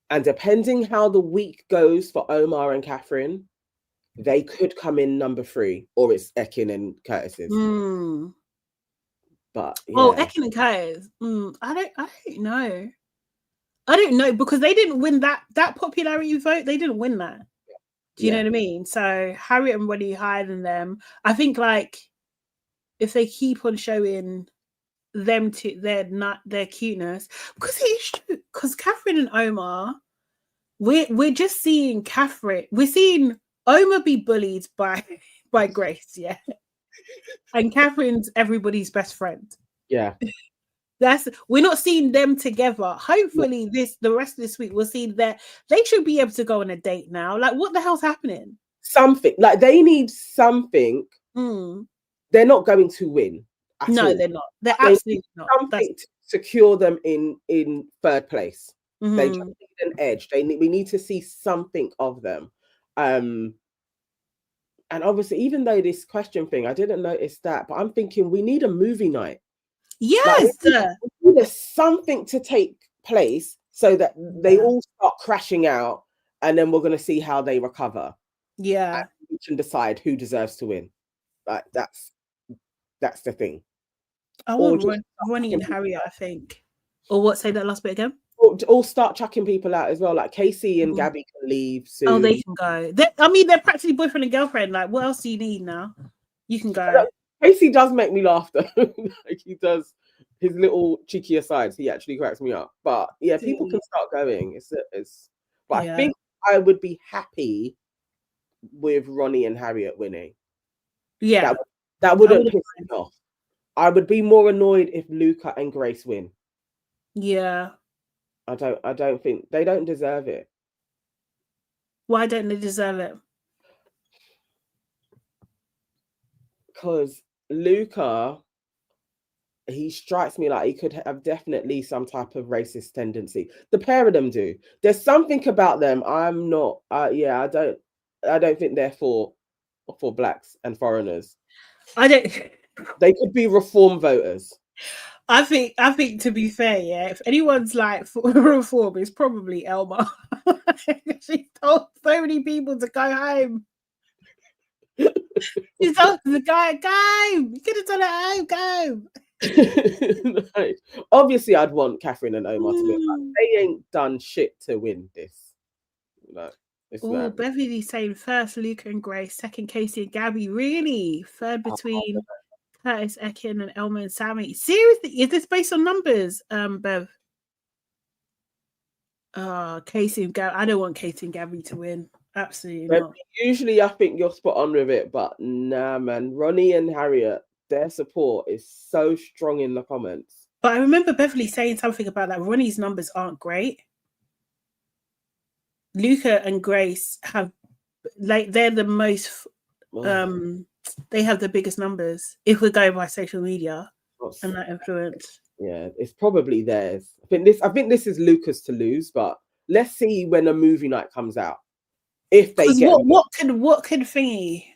And depending how the week goes for Omar and Catherine, they could come in number 3, or it's Ekin and Curtis's. But yeah. Oh, Ekin and Curtis. I don't know. I don't know, because they didn't win that popularity vote. They didn't win that. Do you know what I mean? So Harriet and Ronnie higher than them. I think like if they keep on showing them to their cuteness, because Catherine and Omar, we're just seeing Catherine. We're seeing Omar be bullied by Grace, yeah, and Catherine's everybody's best friend. Yeah. We're not seeing them together. Hopefully, the rest of this week we'll see that they should be able to go on a date now. Like, what the hell's happening? Something like they need something. They're not going to win. No, all. they're not. They're absolutely not. Something to secure them in third place. They just need an edge. We need to see something of them. And obviously, even though this question thing, I didn't notice that, but I'm thinking we need a movie night. Yes, there's something to take place so that they all start crashing out, and then we're going to see how they recover. Yeah, and we can decide who deserves to win. Like that's the thing. I want Ronnie and Harriet, I think. Or what? Say that last bit again. All start chucking people out as well. Like Casey and Gabby can leave soon. Oh, they can go. They're practically boyfriend and girlfriend. Like, what else do you need now? You can go. Casey does make me laugh though. Like he does his little cheeky asides. He actually cracks me up. But yeah, people can start going. But I think I would be happy with Ronnie and Harriet winning. Yeah, that wouldn't piss me off. I would be more annoyed if Luca and Grace win. Yeah. I don't think they don't deserve it. Why don't they deserve it? Because Luca, he strikes me like he could have definitely some type of racist tendency. The pair of them do. There's something about them. I'm not. I don't think they're for blacks and foreigners. I don't. They could be reform voters. I think to be fair, yeah, if anyone's like for reform, it's probably Elma. She told so many people to go home. She told the guy, go. You could have done it home, go. Right. Obviously, I'd want Catherine and Omar to win. Like, they ain't done shit to win this. Beverly saying first Luca and Grace, second Casey and Gabby. Really? Third between Curtis, Ekin, and Elma and Sammy. Seriously, is this based on numbers, Bev? Casey and Gabby. I don't want Casey and Gabby to win. Absolutely not. Usually, I think you're spot on with it, but nah, man. Ronnie and Harriet, their support is so strong in the comments. But I remember Beverly saying something about that. Ronnie's numbers aren't great. Luca and Grace have, like, they're the most. They have the biggest numbers if we're going by social media and that influence. Yeah, it's probably theirs. I think this is Luca's to lose, but let's see when a movie night comes out. If they get what could thingy?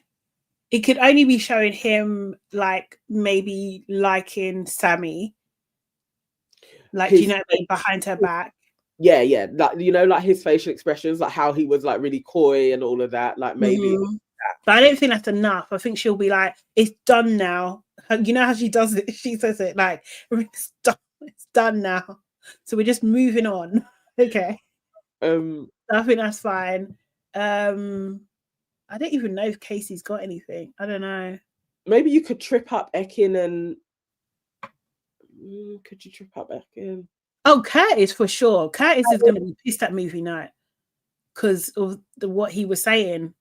It could only be showing him like maybe liking Sammy, like, you know, behind her back. Yeah, like, you know, like his facial expressions, like how he was like really coy and all of that, like maybe. But I don't think that's enough. I think she'll be like, it's done now. You know how she does it? She says it like, it's done now. So we're just moving on. Okay. I think that's fine. I don't even know if Casey's got anything. I don't know. Maybe you could trip up Ekin and could you trip up Ekin? Oh, Curtis for sure. Curtis is going to be pissed at movie night because of what he was saying.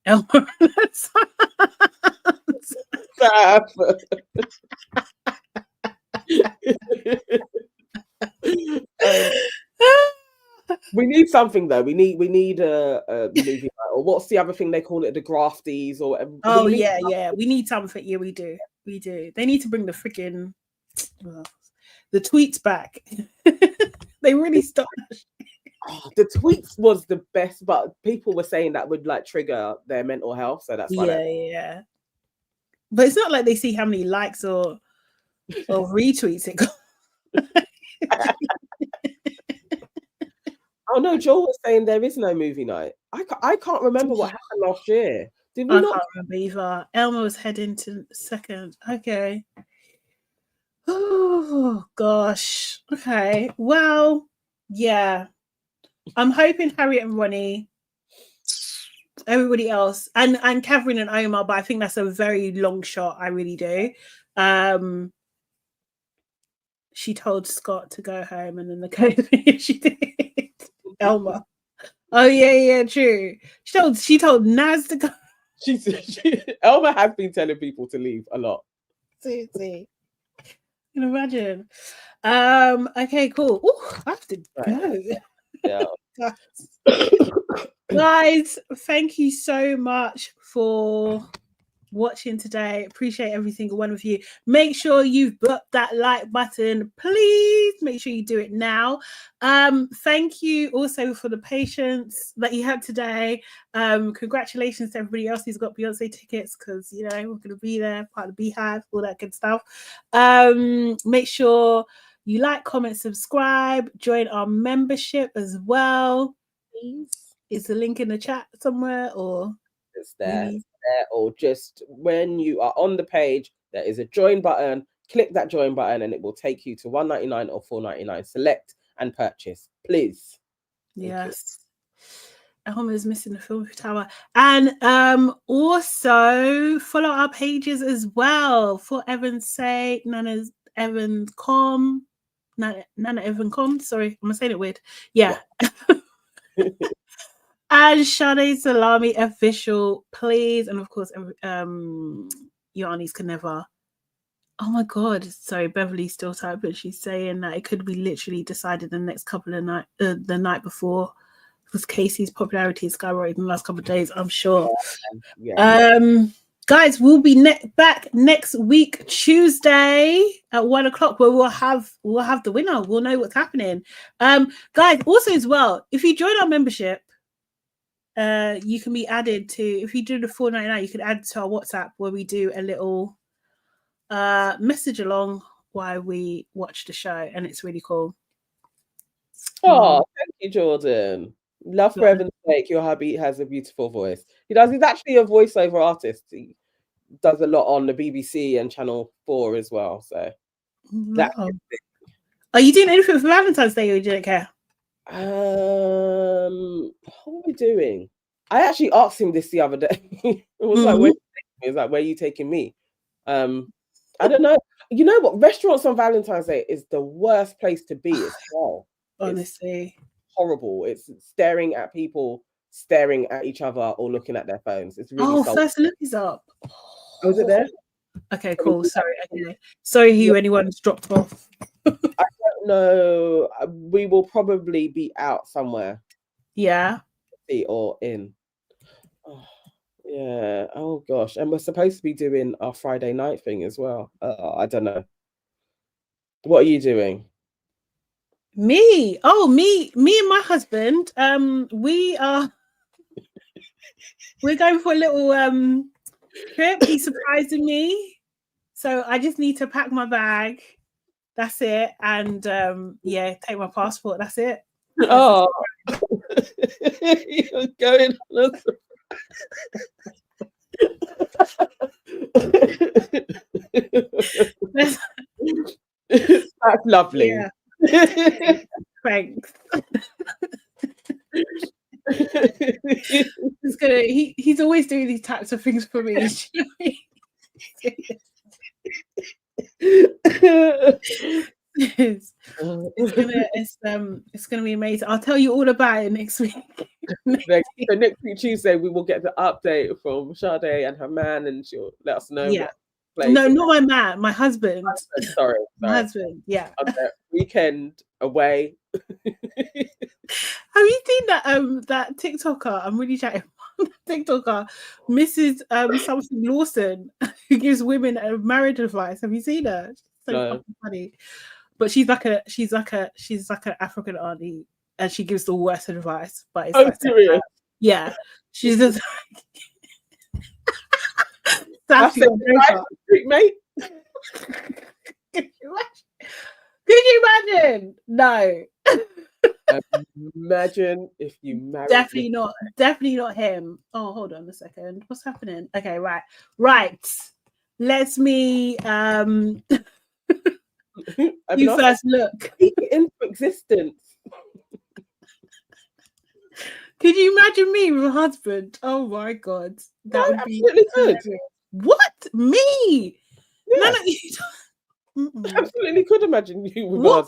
We need something though. We need a movie night. Or what's the other thing they call it? The grafties or whatever. Oh yeah. We need something. Yeah, we do. They need to bring the freaking the tweets back. They really stopped. The tweets was the best, but people were saying that would like trigger their mental health, so that's why. Yeah. But it's not like they see how many likes or retweets it got. Oh no, Joel was saying there is no movie night. I can't remember what happened last year. Did we not? Can't remember either. Elma was heading to second. Okay. Oh gosh. Okay. Well, yeah. I'm hoping Harriet and Ronnie, everybody else, and Catherine and Omar, but I think that's a very long shot. I really do. She told Scott to go home, and then the code she did. Elma. Oh yeah, true. She told Naz to go. Elma has been telling people to leave a lot. See. You can imagine. Okay, cool. Ooh, I have to go. Yeah. Guys, thank you so much for watching today. Appreciate every single one of you. Make sure you've got that like button. Please make sure you do it now. Thank you also for the patience that you had today. Congratulations to everybody else who's got Beyonce tickets, because you know we're going to be there, part of the Beehive, all that good stuff. Make sure you like, comment, subscribe, join our membership as well. Please. Is the link in the chat somewhere, or it's there, or just when you are on the page, there is a join button. Click that join button, and it will take you to $1.99 or $4.99. Select and purchase, please. Yes. Elma is missing the film tower, and also follow our pages as well. For Evan's sake, Nana's Evan.com. Nana Evan.com. Sorry, I'm saying it weird. Yeah. And Sade Salami official, please. And of course, your aunties can never. Oh my God. Sorry, Beverly's still typing. She's saying that it could be literally decided the next couple of the night before, because Casey's popularity is skyrocketing in the last couple of days, I'm sure. Yeah. Guys, we'll be back next week, Tuesday at 1:00, where we'll have the winner. We'll know what's happening. Guys, also as well, if you join our membership, you can be added to, if you do the $4.99, you can add to our WhatsApp, where we do a little message along while we watch the show, and it's really cool. Oh, thank you, Jordan. Love for Evan's sake, your hubby has a beautiful voice. He's actually a voiceover artist. He does a lot on the BBC and Channel 4 as well. So that's Are you doing anything for Valentine's Day, or you didn't care? What are we doing? I actually asked him this the other day. It was like, where are you taking me? I don't know. You know what? Restaurants on Valentine's Day is the worst place to be as well. Honestly. It's horrible. It's staring at people, staring at each other, or looking at their phones. It's really First Look is up. Oh, is it there? Okay, cool. Sorry. Okay. Sorry who anyone's dropped off. I don't know. We will probably be out somewhere. Yeah. Or in. Oh, yeah. Oh gosh. And we're supposed to be doing our Friday night thing as well. I don't know. What are you doing? Me and my husband. We're going for a little trip. He's surprising me, so I just need to pack my bag. That's it, and take my passport. That's it. Oh, you're going on That's lovely. Yeah. Thanks. He's always doing these types of things for me. It's gonna be amazing. I'll tell you all about it next week. So next week Tuesday we will get the update from Sade and her man, and she'll let us know. Yeah. What No, not my man, my husband. Sorry. My husband. Yeah. Okay. Weekend away. Have you seen that TikToker? I'm really chatting. TikToker, Mrs. Something Lawson, who gives women marriage advice. Have you seen her? She's so fucking funny. But she's like an African auntie, and she gives the worst advice. But it's serious? Yeah, she's just that's it, mate. Could you imagine? No. Imagine if you married. Definitely not him. Oh, hold on a second. What's happening? Okay, right. Let me you first look. Speak it into existence. Could you imagine me with a husband? Oh my god. That would be absolutely good. What? Me? Yeah. No. Absolutely could imagine you with what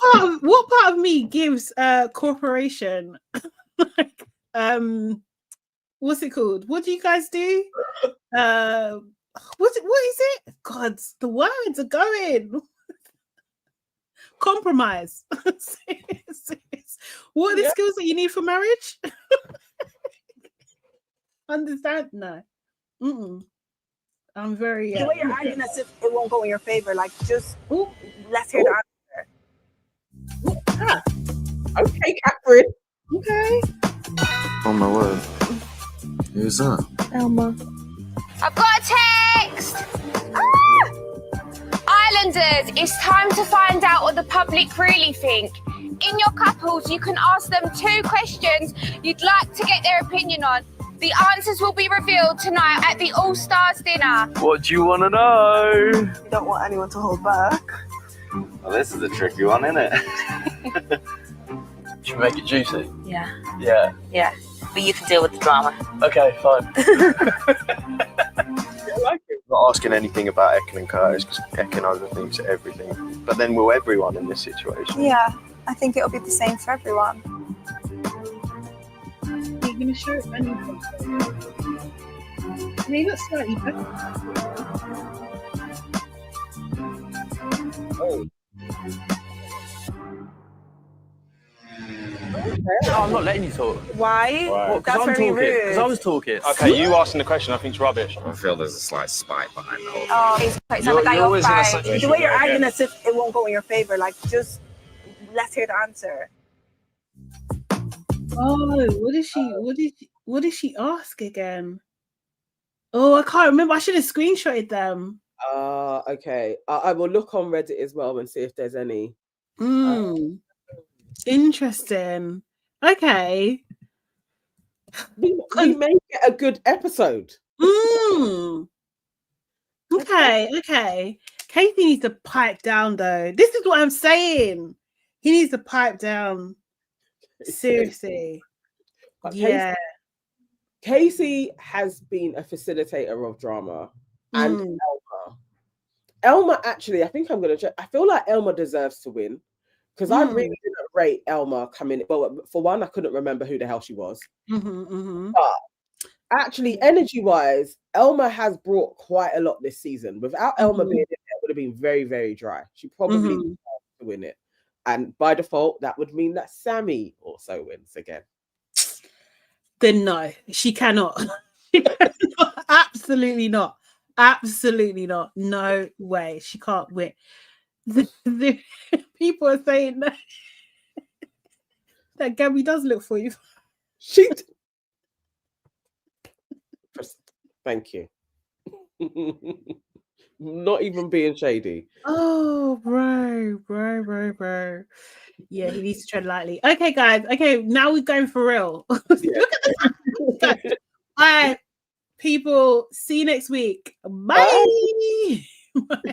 part of me gives corporation like what's it called? What do you guys do? What is it? God, the words are going. Compromise. What are the skills that you need for marriage? Understand? No. I'm very. The way you're acting as if it won't go in your favor, like just let's hear the answer. Okay, Catherine. Okay. Oh my word. Who's that? Elma. I've got a text! Islanders, it's time to find out what the public really think. In your couples, you can ask them 2 questions you'd like to get their opinion on. The answers will be revealed tonight at the Allstars dinner. What do you want to know? You don't want anyone to hold back. Well, this is a tricky one, isn't it? Should we make it juicy? Yeah. Yeah. Yeah. But you can deal with the drama. Okay, fine. Not asking anything about Ekin and Curtis because Ekin overthinks everything. But then will everyone in this situation? Yeah, I think it'll be the same for everyone. You're gonna show it anyway. I mean, that's slightly better. Oh. No, I'm not letting you talk. Why? Well, That's very rude. Because I was talking. Okay, you asking the question I think is rubbish. I feel there's a slight spite behind the whole thing. Oh, You're always in a situation. The way you're acting as if it won't go in your favor, like just let's hear the answer. Oh, what did she ask again? Oh, I can't remember. I should have screenshotted them. Okay. I will look on Reddit as well and see if there's any. Interesting. Okay. We may get a good episode. Okay. Casey needs to pipe down, though. This is what I'm saying. He needs to pipe down. Seriously. Yeah. Casey has been a facilitator of drama. And Elma, actually, I think I'm going to check. I feel like Elma deserves to win. Because I really didn't rate Elma coming. Well, for one, I couldn't remember who the hell she was. But actually, energy-wise, Elma has brought quite a lot this season. Without Elma being in there, it would have been very, very dry. She probably deserved to win it. And by default, that would mean that Sammy also wins again. Then no, she cannot. Absolutely not. Absolutely not. No way. She can't win. The people are saying that Gabby does look for you. Thank you. Not even being shady. Oh, bro. Yeah, he needs to tread lightly. Okay, guys. Okay, now we're going for real. Look at the time. All right, people. See you next week. Bye. Bye.